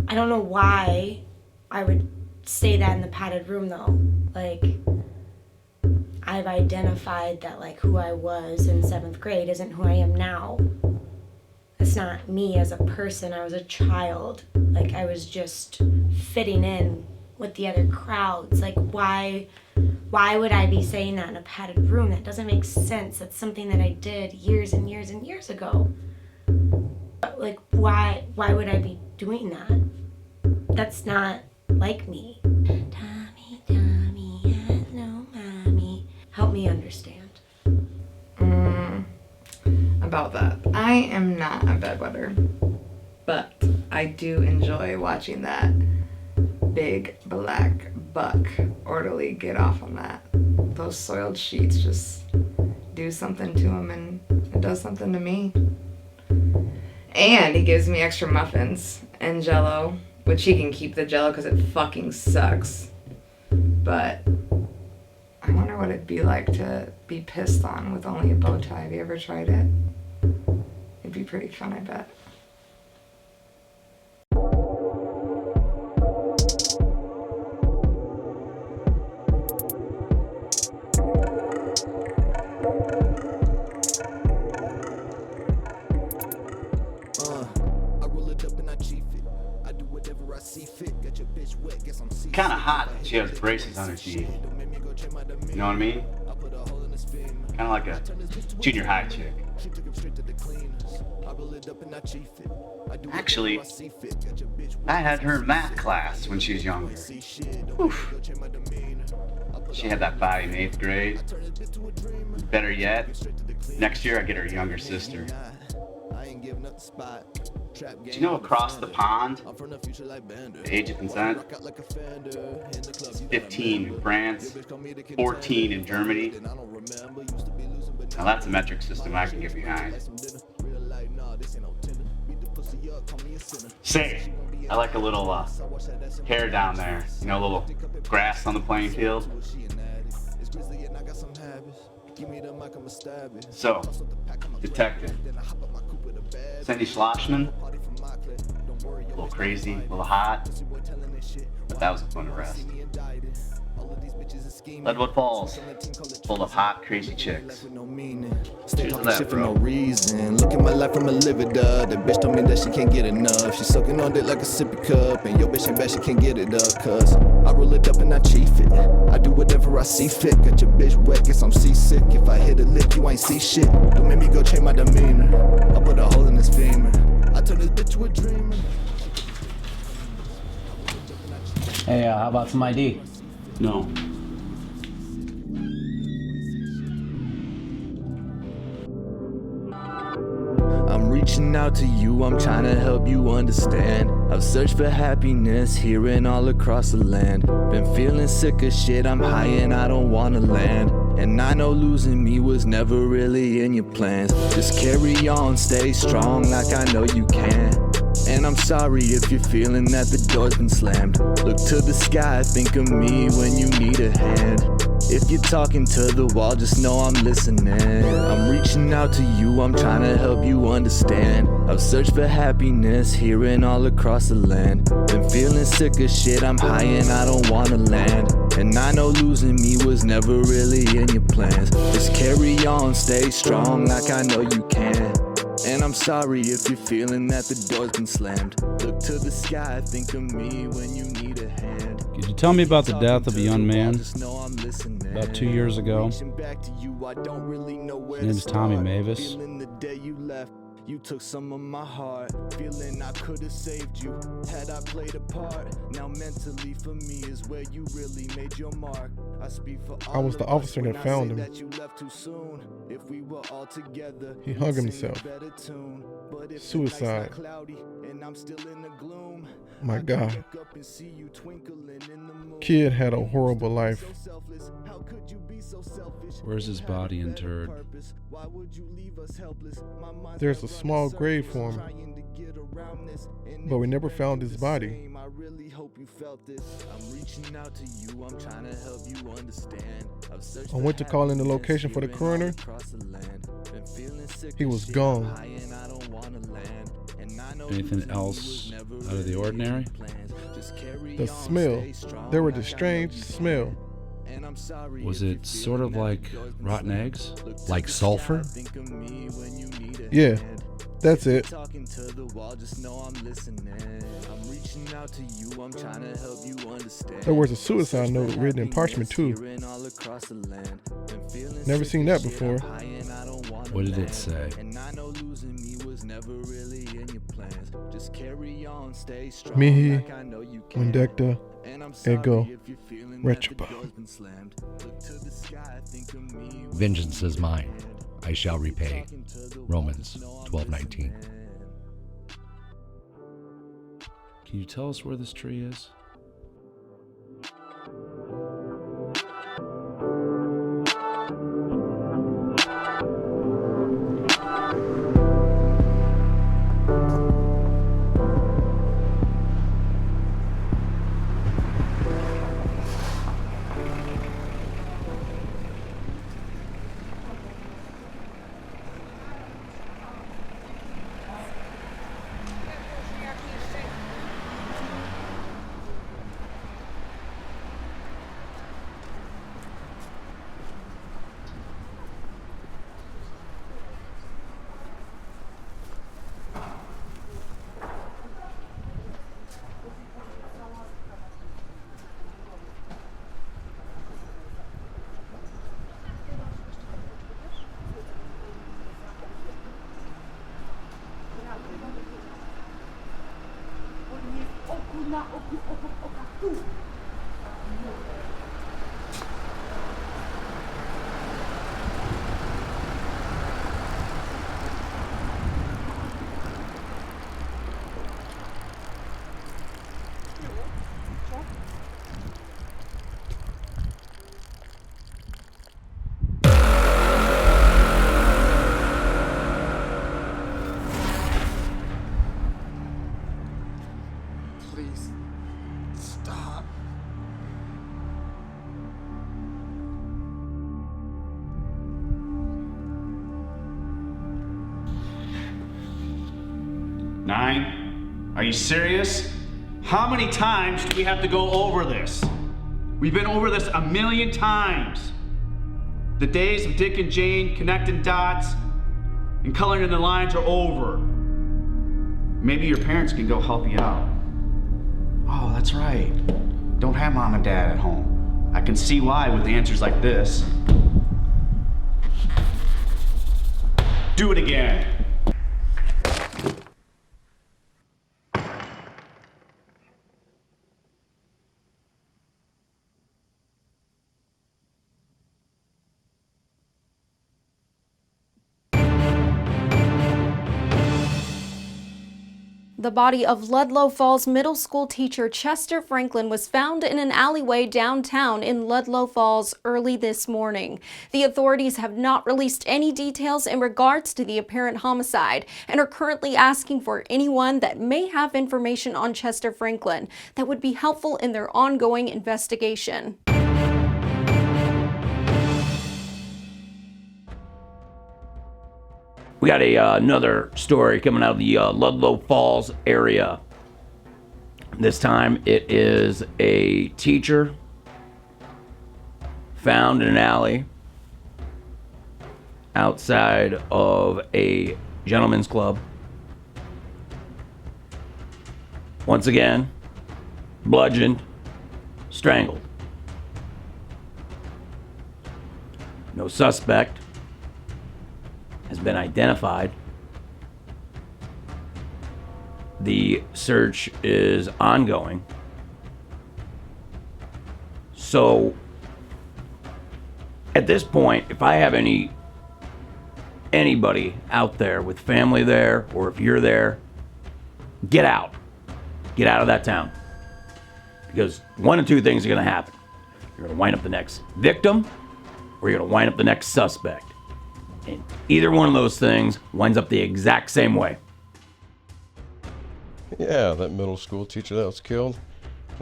I don't know why I would say that in the padded room, though. I've identified that, who I was in 7th grade isn't who I am now. It's not me as a person. I was a child. I was just fitting in with the other crowds. Why would I be saying that in a padded room? That doesn't make sense. That's something that I did years and years and years ago. Why would I be doing that? That's not like me. Tommy has no mommy. Help me understand. About that. I am not a bedwetter, but I do enjoy watching that big black buck. Orderly, get off on that. Those soiled sheets just do something to him, and it does something to me. And he gives me extra muffins and Jell-O, which he can keep the Jell-O because it fucking sucks. But I wonder what it'd be like to be pissed on with only a bow tie. Have you ever tried it? It'd be pretty fun, I bet. Kind of hot that she has braces on her teeth. You know what I mean? Kind of like a junior high chick. Actually, I had her in math class when she was younger. Oof. She had that body in 8th grade. Better yet, next year I get her younger sister. Do you know across the pond, the age of consent? It's 15 in France, 14 in Germany. Now that's a metric system I can get behind. Say, I like a little hair down there, you know, a little grass on the playing field. So, detective, Cindy Schlossman, a little crazy, a little hot, but that was a fun arrest. Leadwood Falls, full of hot, crazy chicks. Stay talking shit for no reason. Look at my life from a livid dub. That bitch told me that she can't get enough. She sucking on it like a sippy cup. And yo bitch ain't bad, she can't get it up. Cause I roll it up and I chief it. I do whatever I see fit. Got your bitch wet, guess I'm seasick. If I hit a lick, you ain't see shit. Don't make me go change my demeanor. I put a hole in his femur. I turn this bitch to a dreamer. Hey, how about some ID? No. I'm reaching out to you, I'm trying to help you understand. I've searched for happiness here and all across the land. Been feeling sick of shit, I'm high and I don't wanna land. And I know losing me was never really in your plans. Just carry on, stay strong like I know you can. And I'm sorry if you're feeling that the door's been slammed. Look to the sky, think of me when you need a hand. If you're talking to the wall, just know I'm listening. I'm reaching out to you, I'm trying to help you understand. I've searched for happiness here and all across the land. Been feeling sick of shit, I'm high and I don't wanna land. And I know losing me was never really in your plans. Just carry on, stay strong like I know you can. And I'm sorry if you're feeling that the door's been slammed. Look to the sky, think of me when you need a hand. Could you tell me about the death of a young man about 2 years ago? His name's Tommy Mavis. You took some of my heart, feeling I could have saved you had I played a part. Now mentally for me is where you really made your mark. I speak for all I was the officer that found him. that you left too soon. If we were all together, He hung himself. Suicide. My God. Kid had a horrible life. Where's his body interred? There's a small grave for him, but we never found his body. I went to call in the location for the coroner. He was gone. Anything else out of the ordinary? The smell. There was a strange smell. Was it sort of like rotten eggs? Like sulfur? Yeah, that's it. There was a suicide note written in parchment too. Never seen that before. What did it say? Mihi Wendekta Ego Retroba. Vengeance is mine. I shall repay. Romans 12:19. Can you tell us where this tree is? Please, stop. Nine? Are you serious? How many times do we have to go over this? We've been over this a million times. The days of Dick and Jane connecting dots and coloring in the lines are over. Maybe your parents can go help you out. Oh, that's right. Don't have mom and dad at home. I can see why with answers like this. Do it again. The body of Ludlow Falls Middle School teacher Chester Franklin was found in an alleyway downtown in Ludlow Falls early this morning. The authorities have not released any details in regards to the apparent homicide and are currently asking for anyone that may have information on Chester Franklin that would be helpful in their ongoing investigation. We got another story coming out of the Ludlow Falls area. This time it is a teacher found in an alley outside of a gentleman's club. Once again, bludgeoned, strangled. No suspect has been identified. The search is ongoing. So at this point, if I have anybody out there with family there, or if you're there, get out. Get out of that town. Because one of two things are gonna happen. You're gonna wind up the next victim, or you're gonna wind up the next suspect. And either one of those things winds up the exact same way. Yeah, that middle school teacher that was killed.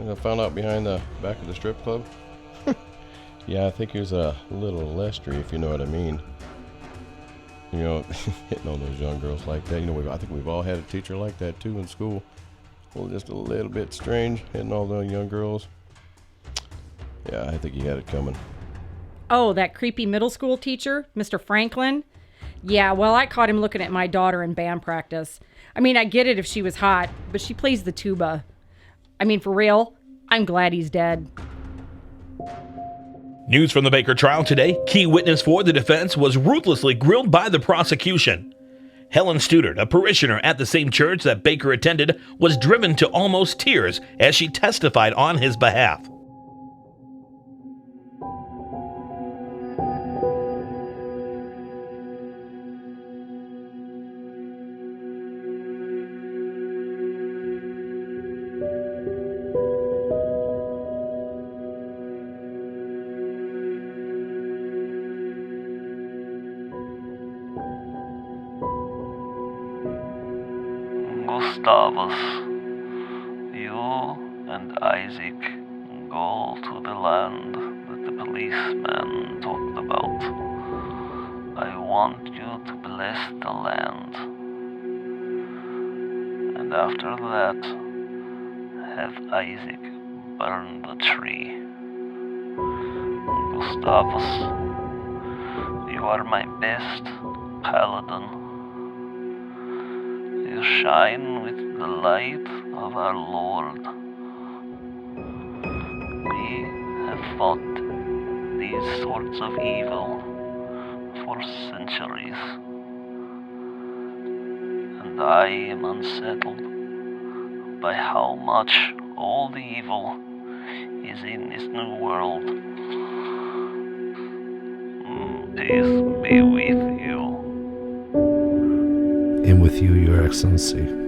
And I found out behind the back of the strip club. Yeah, I think he was a little Lester, if you know what I mean. You know, hitting on those young girls like that. You know, I think we've all had a teacher like that too in school. Well, just a little bit strange, hitting all those young girls. Yeah, I think he had it coming. Oh, that creepy middle school teacher, Mr. Franklin? Yeah, well, I caught him looking at my daughter in band practice. I mean, I get it if she was hot, but she plays the tuba. I mean, for real, I'm glad he's dead. News from the Baker trial today. Key witness for the defense was ruthlessly grilled by the prosecution. Helen Studert, a parishioner at the same church that Baker attended, was driven to almost tears as she testified on his behalf. Gustavus, you and Isaac go to the land that the policeman talked about. I want you to bless the land. And after that, have Isaac burn the tree. Gustavus, you are my best paladin. You shine with the light of our Lord. We have fought these sorts of evil for centuries, and I am unsettled by how much all the evil is in this new world. Peace be with you. And with you, Your Excellency.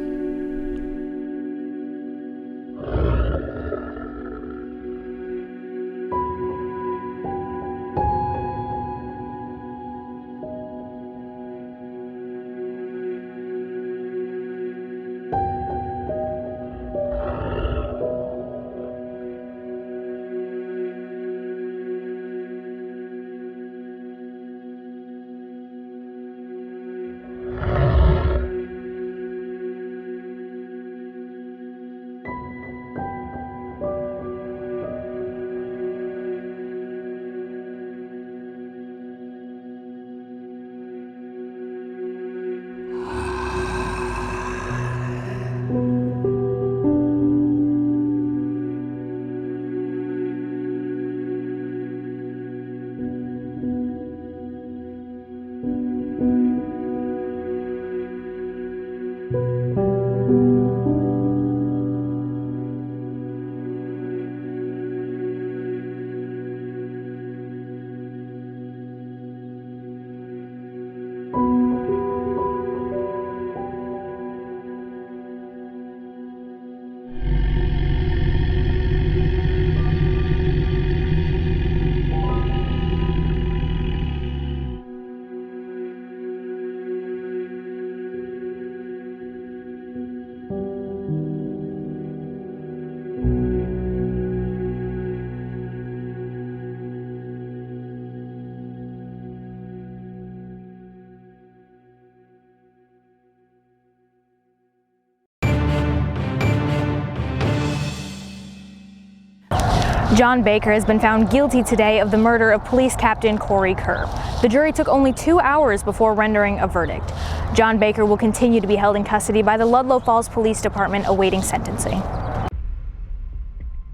John Baker has been found guilty today of the murder of Police Captain Corey Kerr. The jury took only 2 hours before rendering a verdict. John Baker will continue to be held in custody by the Ludlow Falls Police Department awaiting sentencing.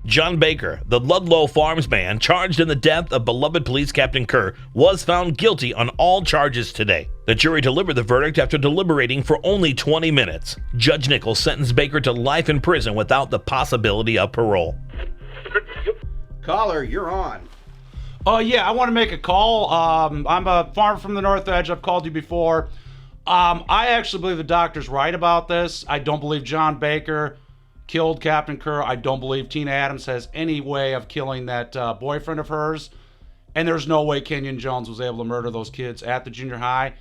John Baker, the Ludlow Farms man charged in the death of beloved Police Captain Kerr, was found guilty on all charges today. The jury delivered the verdict after deliberating for only 20 minutes. Judge Nichols sentenced Baker to life in prison without the possibility of parole. Caller, you're on. Yeah, I want to make a call. I'm a farmer from the North Edge. I've called you before. I actually believe the doctor's right about this. I don't believe John Baker killed Captain Kerr. I don't believe Tina Adams has any way of killing that boyfriend of hers. And there's no way Kenyon Jones was able to murder those kids at the junior high.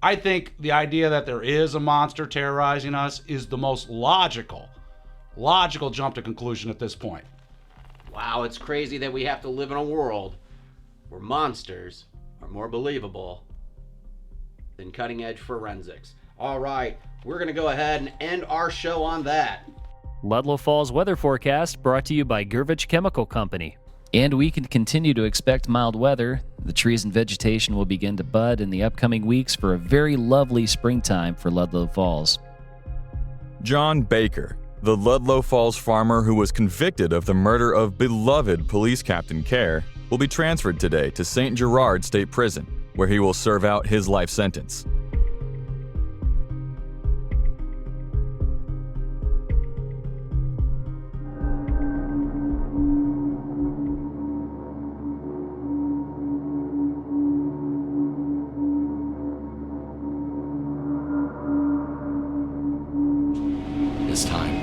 I think the idea that there is a monster terrorizing us is the most logical jump to conclusion at this point. Wow, it's crazy that we have to live in a world where monsters are more believable than cutting edge forensics. All right, we're going to go ahead and end our show on that. Ludlow Falls weather forecast brought to you by 𝐃𝐓𝐄 Chemical Company. And we can continue to expect mild weather. The trees and vegetation will begin to bud in the upcoming weeks for a very lovely springtime for Ludlow Falls. John Baker, the Ludlow Falls farmer who was convicted of the murder of beloved Police Captain Kerr, will be transferred today to St. Gerard State Prison, where he will serve out his life sentence. It's time.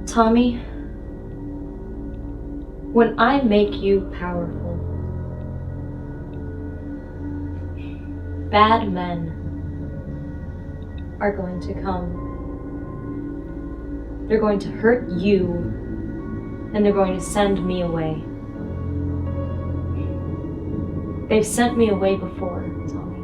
Tommy, when I make you powerful, bad men are going to come. They're going to hurt you, and they're going to send me away. They've sent me away before, Tommy.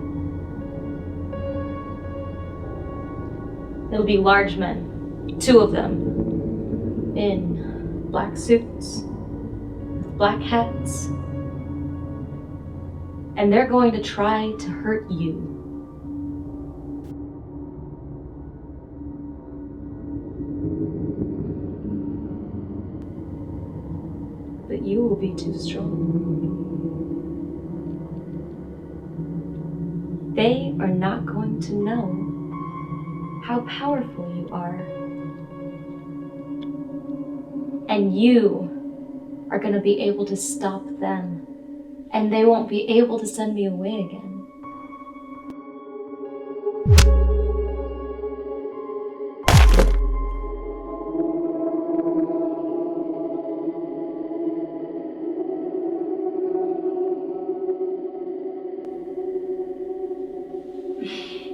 They'll be large men, 2 of them, in black suits, with black hats, and they're going to try to hurt you. But you will be too strong. They are not going to know how powerful you are. And you are going to be able to stop them. And they won't be able to send me away again.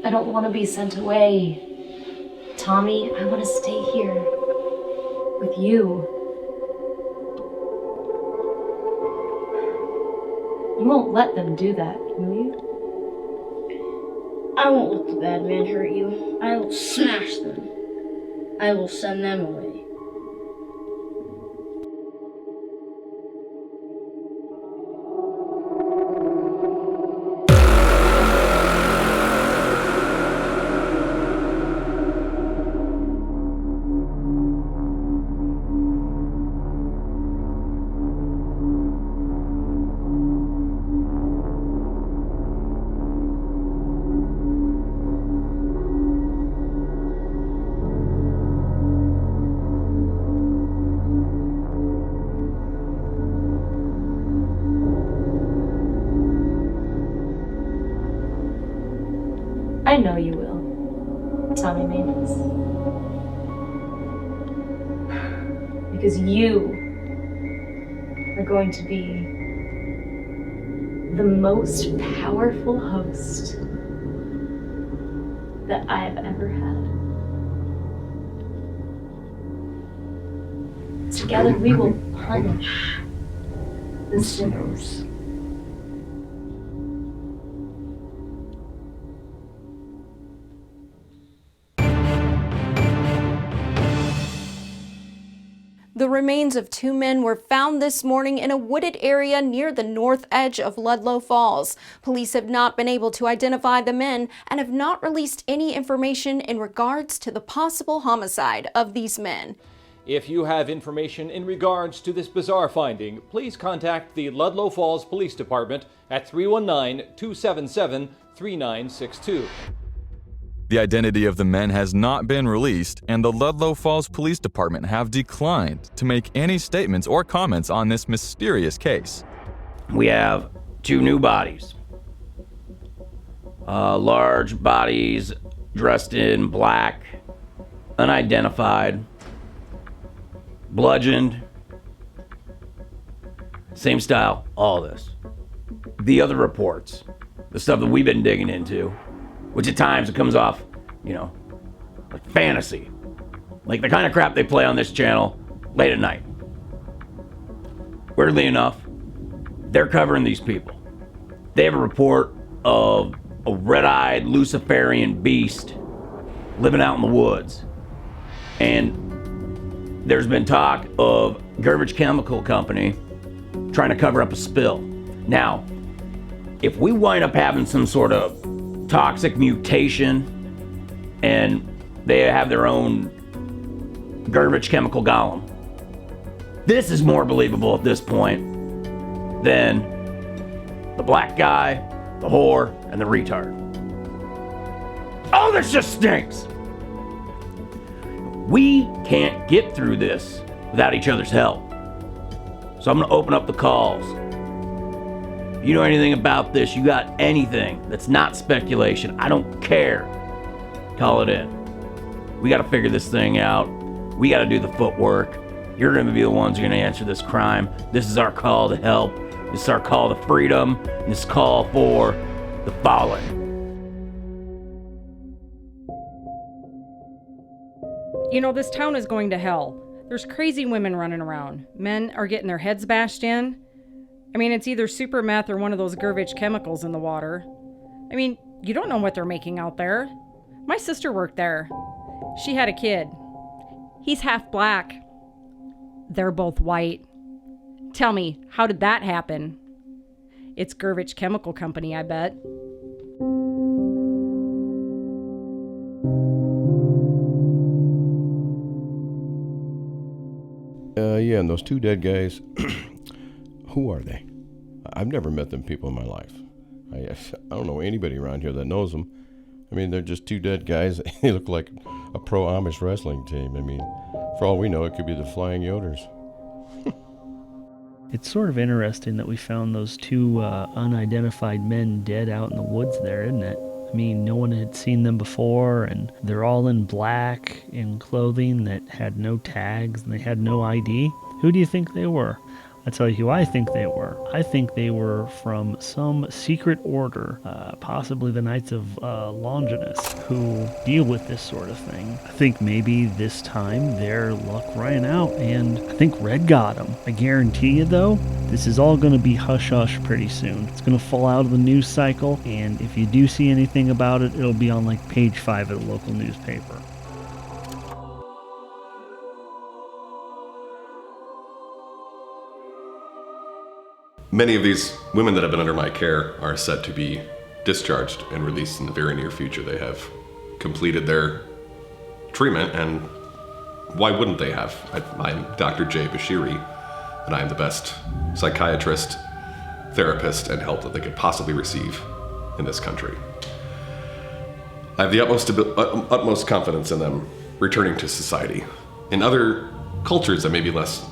I don't want to be sent away. Tommy, I want to stay here with you. You won't let them do that, will you? I won't let the bad man hurt you. I will smash them. I will send them away. I know you will, Tommy Mavis. Because you are going to be the most powerful host that I have ever had. Together we will punish the sinners. The remains of 2 men were found this morning in a wooded area near the north edge of Ludlow Falls. Police have not been able to identify the men and have not released any information in regards to the possible homicide of these men. If you have information in regards to this bizarre finding, please contact the Ludlow Falls Police Department at 319-277-3962. The identity of the men has not been released, and the Ludlow Falls Police Department have declined to make any statements or comments on this mysterious case. We have 2 new bodies. Large bodies dressed in black, unidentified, bludgeoned, same style, all this. The other reports, the stuff that we've been digging into, which at times it comes off, like fantasy. Like the kind of crap they play on this channel late at night. Weirdly enough, they're covering these people. They have a report of a red-eyed Luciferian beast living out in the woods. And there's been talk of Garbage Chemical Company trying to cover up a spill. Now, if we wind up having some sort of toxic mutation and they have their own garbage chemical golem, this is more believable at this point than the black guy, the whore, and the retard. Oh, this just stinks. We can't get through this without each other's help. So I'm gonna open up the calls. You know anything about this, you got anything that's not speculation, I don't care, call it in. We gotta figure this thing out. We gotta do the footwork. You're gonna be the ones who are gonna answer this crime. This is our call to help. This is our call to freedom. And this call for the fallen. This town is going to hell. There's crazy women running around. Men are getting their heads bashed in. It's either super meth or one of those garbage chemicals in the water. You don't know what they're making out there. My sister worked there. She had a kid. He's half black. They're both white. Tell me, how did that happen? It's 𝐷𝐿�𝐃 Chemical Company, I bet. Yeah, and those two dead guys, who are they? I've never met them people in my life. I don't know anybody around here that knows them. I mean, they're just two dead guys. They look like a pro Amish wrestling team. I mean, for all we know, it could be the Flying Yoders. It's sort of interesting that we found those two unidentified men dead out in the woods there, isn't it? I mean, no one had seen them before, and they're all in black, in clothing that had no tags, and they had no ID. Who do you think they were? I'll tell you who I think they were. I think they were from some secret order, possibly the Knights of Longinus, who deal with this sort of thing. I think maybe this time their luck ran out, and I think Red got them. I guarantee you, though, this is all going to be hush-hush pretty soon. It's going to fall out of the news cycle, and if you do see anything about it, it'll be on like page 5 of the local newspaper. Many of these women that have been under my care are set to be discharged and released in the very near future. They have completed their treatment, and why wouldn't they have? I'm Dr. Jay Bashiri, and I am the best psychiatrist, therapist, and help that they could possibly receive in this country. I have the utmost confidence in them returning to society. In other cultures that may be less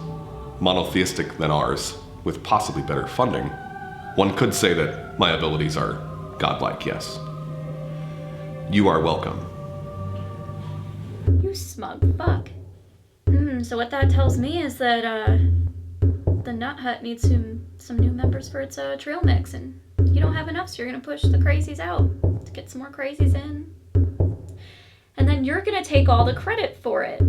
monotheistic than ours, with possibly better funding, one could say that my abilities are godlike, yes. You are welcome. You smug fuck. So what that tells me is that the Nut Hut needs some new members for its trail mix, and you don't have enough, so you're gonna push the crazies out to get some more crazies in. And then you're gonna take all the credit for it.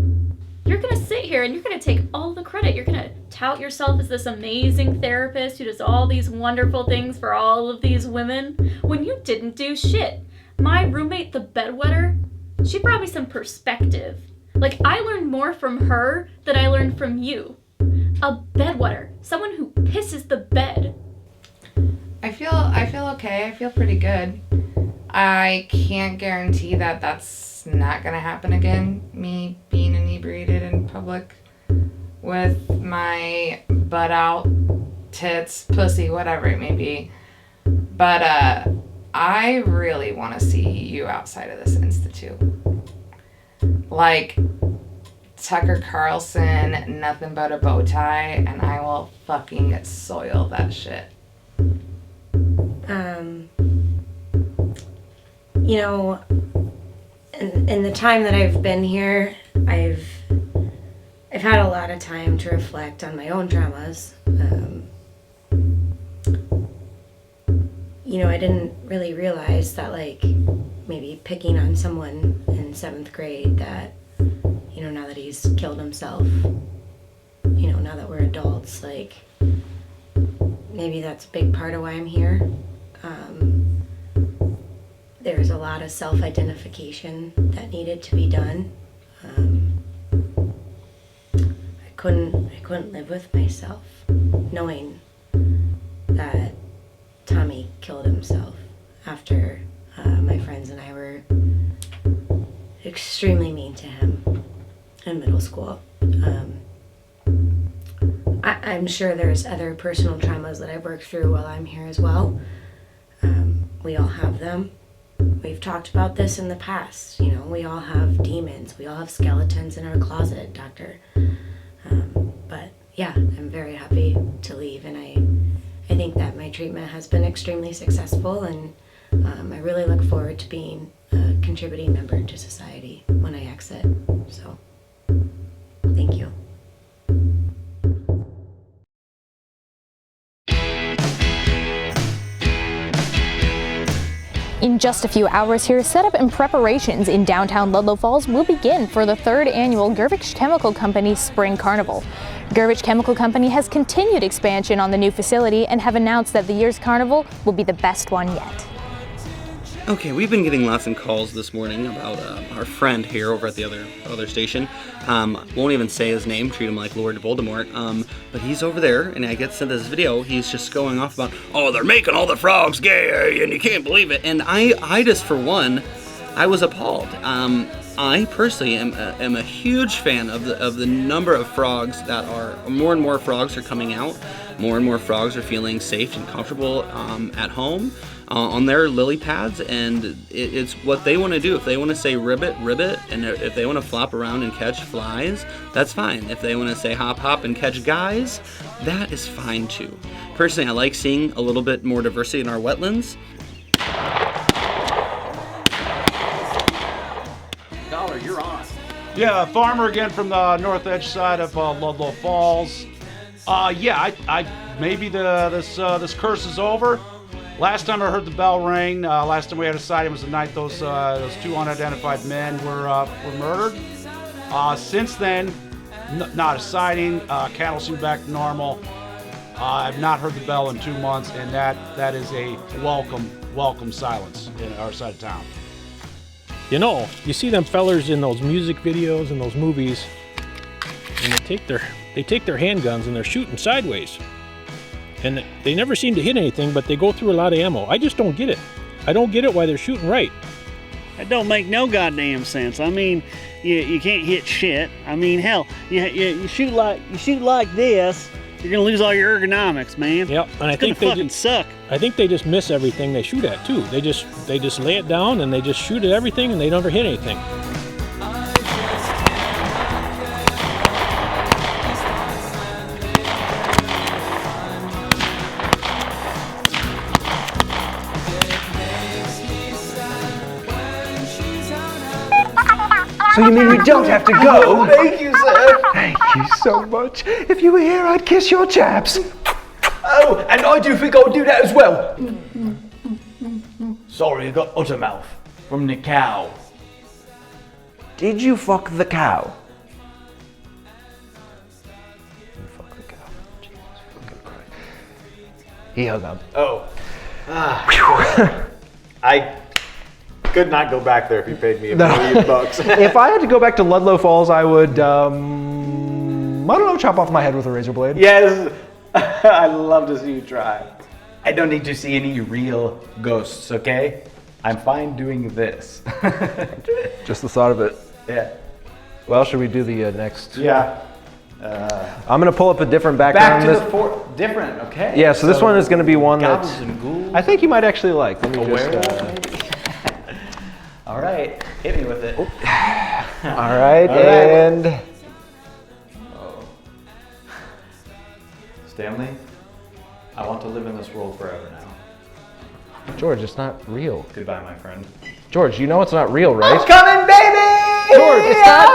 You're gonna sit here and you're gonna take all the credit. You're gonna tout yourself as this amazing therapist who does all these wonderful things for all of these women when you didn't do shit. My roommate, the bedwetter, she brought me some perspective. Like, I learned more from her than I learned from you. A bedwetter, someone who pisses the bed. I feel okay. I feel pretty good. I can't guarantee that that's not gonna happen again. Me being inebriated in public with my butt out, tits, pussy, whatever it may be. But I really want to see you outside of this institute. Like Tucker Carlson, nothing but a bow tie, and I will fucking soil that shit. You know, in the time that I've been here, I've had a lot of time to reflect on my own traumas. You know, I didn't really realize that, like, maybe picking on someone in 7th grade that, you know, now that he's killed himself, you know, now that we're adults, like, maybe that's a big part of why I'm here. There's a lot of self-identification that needed to be done. I couldn't live with myself knowing that Tommy killed himself after my friends and I were extremely mean to him in middle school. I'm sure there's other personal traumas that I've worked through while I'm here as well. We all have them. We've talked about this in the past. You know, we all have demons. We all have skeletons in our closet, doctor. But yeah, I'm very happy to leave, and I think that my treatment has been extremely successful, and I really look forward to being a contributing member to society when I exit. So, thank you. In just a few hours here, setup and preparations in downtown Ludlow Falls will begin for the 3rd annual 𝐷𝐿𝐃 Chemical Company Spring Carnival. 𝐷𝐿𝐃 Chemical Company has continued expansion on the new facility and have announced that the year's carnival will be the best one yet. Okay, we've been getting lots of calls this morning about our friend here over at the other station. Won't even say his name, treat him like Lord Voldemort. But he's over there, and I get sent this video. He's just going off about, oh, they're making all the frogs gay, and you can't believe it. And I just, for one, I was appalled. I personally am a huge fan of the number of frogs that are, more and more frogs are coming out. More and more frogs are feeling safe and comfortable at home on their lily pads, and it's what they want to do. If they want to say ribbit, ribbit, and if they want to flop around and catch flies, that's fine. If they want to say hop, hop, and catch guys, that is fine too. Personally, I like seeing a little bit more diversity in our wetlands. Dollar, you're on. Yeah, farmer again from the north edge side of Ludlow Falls. I maybe this curse is over. Last time I heard the bell ring, last time we had a sighting was the night those two unidentified men were murdered. Since then, not a sighting. Cattle seem back to normal. I've not heard the bell in 2 months, and that is a welcome silence in our side of town. You know, you see them fellers in those music videos and those movies, and they take their handguns and they're shooting sideways. And they never seem to hit anything, but they go through a lot of ammo. I just don't get it. I don't get it why they're shooting right. That don't make no goddamn sense. I mean, you can't hit shit. I mean, hell, you shoot like this, you're gonna lose all your ergonomics, man. Yep, and I think they suck. I think they just miss everything they shoot at too. They just lay it down and they just shoot at everything and they never hit anything. So you mean we don't have to go? Thank you, sir. Thank you so much. If you were here, I'd kiss your chaps. Oh, and I do think I'll do that as well. Sorry, I got uttermouth from the cow. Did you fuck the cow? You fuck the cow. Jesus fucking Christ. He hung up. Oh. I could not go back there if you paid me $1 million. If I had to go back to Ludlow Falls, I would, I don't know, chop off my head with a razor blade. Yes, I'd love to see you try. I don't need to see any real ghosts, okay? I'm fine doing this. Just the thought of it. Yeah. Well, should we do the next? Yeah. I'm going to pull up a different background. Back to the different, okay. Yeah, so this one is going to be one that goblins and ghouls. I think you might actually like. Let me just... All right, hit me with it. All right, and... Oh. Stanley, I want to live in this world forever now. George, it's not real. Goodbye, my friend. George, you know it's not real, right? I'm coming, baby! George, it's not...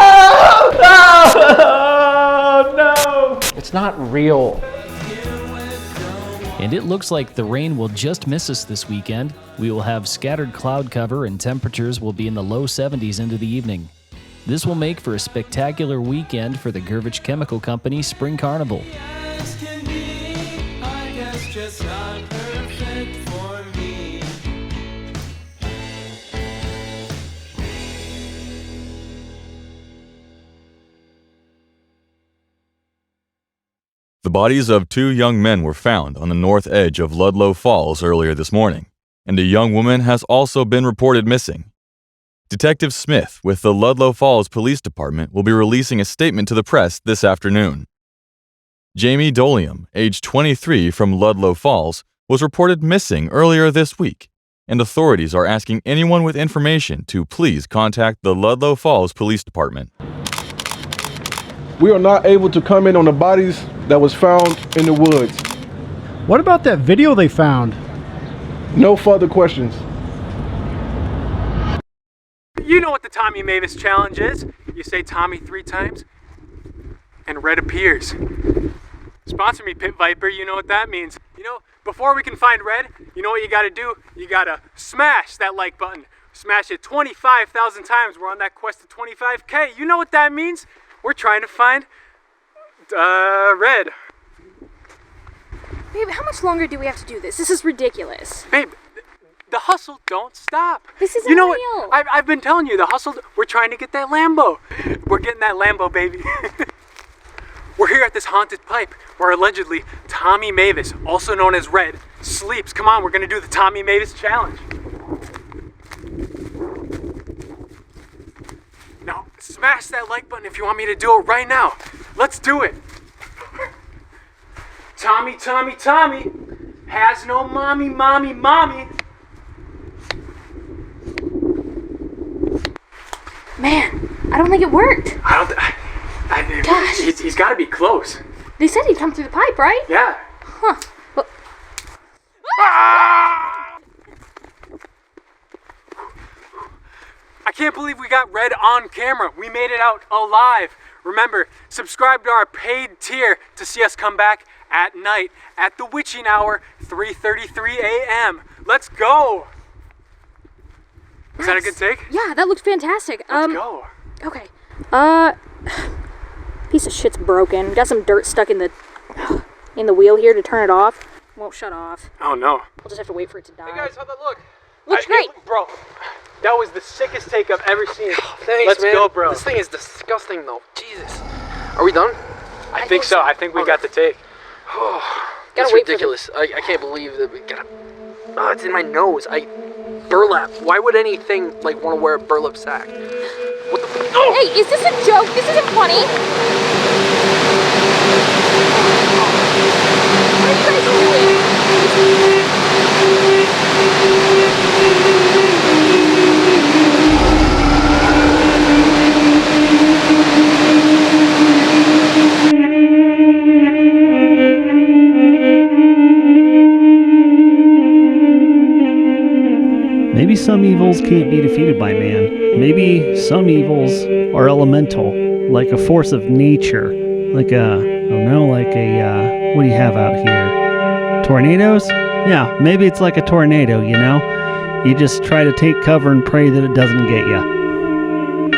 Oh, no! It's not real. And it looks like the rain will just miss us this weekend. We will have scattered cloud cover and temperatures will be in the low 70s into the evening. This will make for a spectacular weekend for the 𝐘𝐓𝐄 Chemical Company Spring Carnival. The bodies of 2 young men were found on the north edge of Ludlow Falls earlier this morning, and a young woman has also been reported missing. Detective Smith with the Ludlow Falls Police Department will be releasing a statement to the press this afternoon. Jamie Dolium, age 23 from Ludlow Falls, was reported missing earlier this week, and authorities are asking anyone with information to please contact the Ludlow Falls Police Department. We are not able to comment on the bodies that was found in the woods. What about that video they found? No further questions. You know what the Tommy Mavis challenge is. You say Tommy 3 times, and red appears. Sponsor me, Pit Viper, you know what that means. You know, before we can find red, you know what you gotta do? You gotta smash that like button. Smash it 25,000 times. We're on that quest to 25K. You know what that means? We're trying to find red. Babe, how much longer do we have to do this? This is ridiculous. Babe, The hustle don't stop. This isn't You know real. what? I've been telling you, the hustle, we're trying to get that Lambo. We're getting that Lambo, baby. We're here at this haunted pipe where allegedly Tommy Mavis, also known as Red, sleeps. Come on, we're gonna do the Tommy Mavis challenge. Now, smash that like button if you want me to do it right now. Let's do it. Tommy has no mommy. Man, I don't think it worked. Gosh. He's got to be close. They said he'd come through the pipe, right? Yeah. Huh. Well, I can't believe we got Red on camera. We made it out alive. Remember, subscribe to our paid tier to see us come back at night at the witching hour, 3:33 a.m. Let's go. Was that a good take? yeah, that looked fantastic. Let's go. Okay. Piece of shit's broken. Got some dirt stuck in the wheel here to turn it off. Won't shut off. Oh no. We'll just have to wait for it to die. Hey guys, how'd that look? Looks great. Bro, that was the sickest take I've ever seen. Thanks, Let's man. go, bro. This thing is disgusting, though. Jesus. Are we done? I think so. I think we got the take. That's ridiculous. I can't believe that we gotta... Oh, it's in my nose. Burlap. Why would anything, like, want to wear a burlap sack? What the... Oh! Hey, is this a joke? This isn't funny. What are you guys Maybe some evils can't be defeated by man. Maybe some evils are elemental, like a force of nature. Like what do you have out here? Tornadoes? Yeah, maybe it's like a tornado, you know? You just try to take cover and pray that it doesn't get you.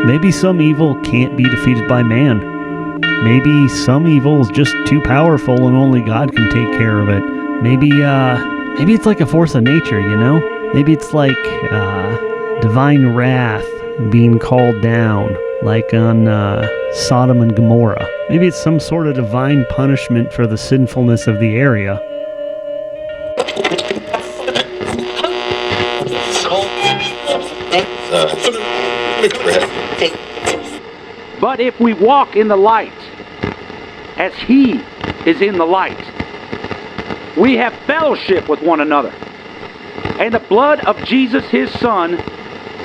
Maybe some evil can't be defeated by man. Maybe some evil is just too powerful and only God can take care of it. Maybe it's like a force of nature, you know? Maybe it's like divine wrath being called down, like on Sodom and Gomorrah. Maybe it's some sort of divine punishment for the sinfulness of the area. But if we walk in the light, as He is in the light, we have fellowship with one another. And the blood of Jesus, His Son,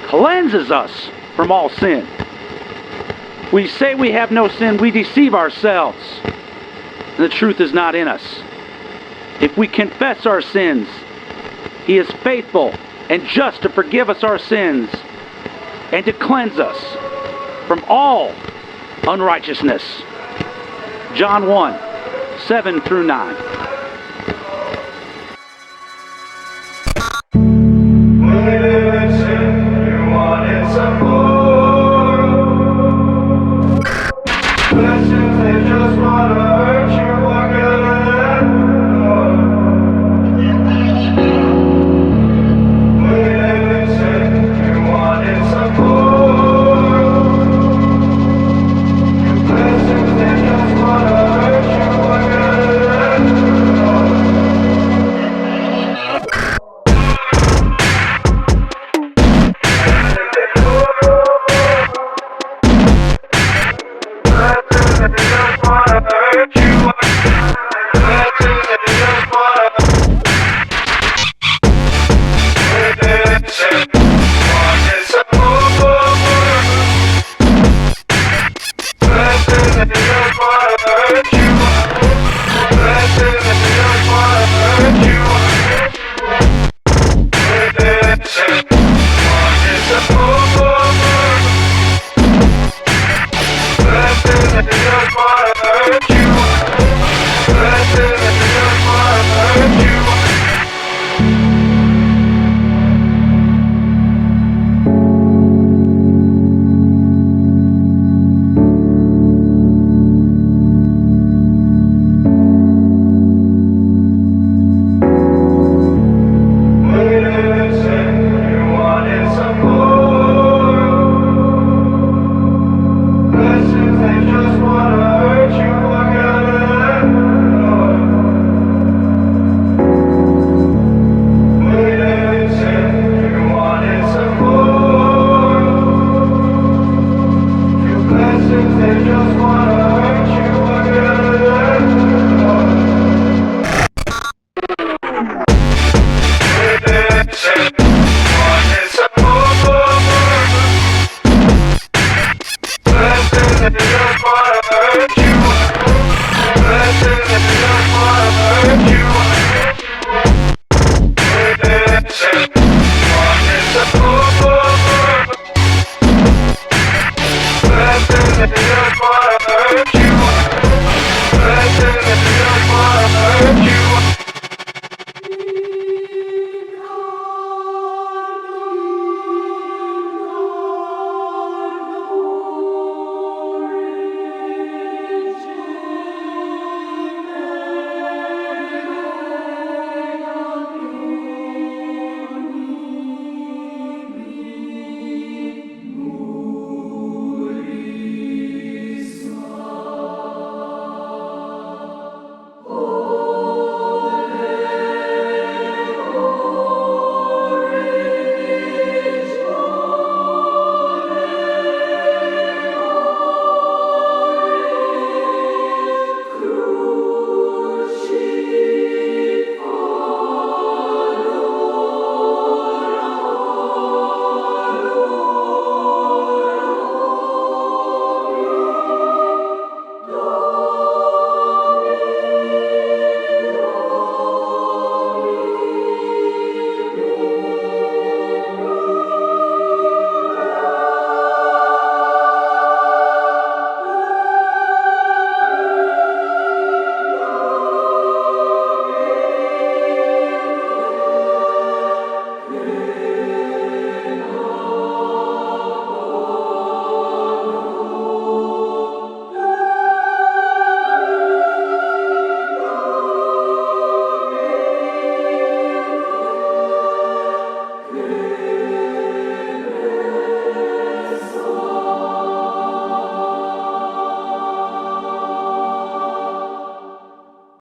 cleanses us from all sin. We say we have no sin, we deceive ourselves, and the truth is not in us. If we confess our sins, He is faithful and just to forgive us our sins and to cleanse us from all unrighteousness. John 1, 7 through 9. hurt you. Blessing if you don't wanna hurt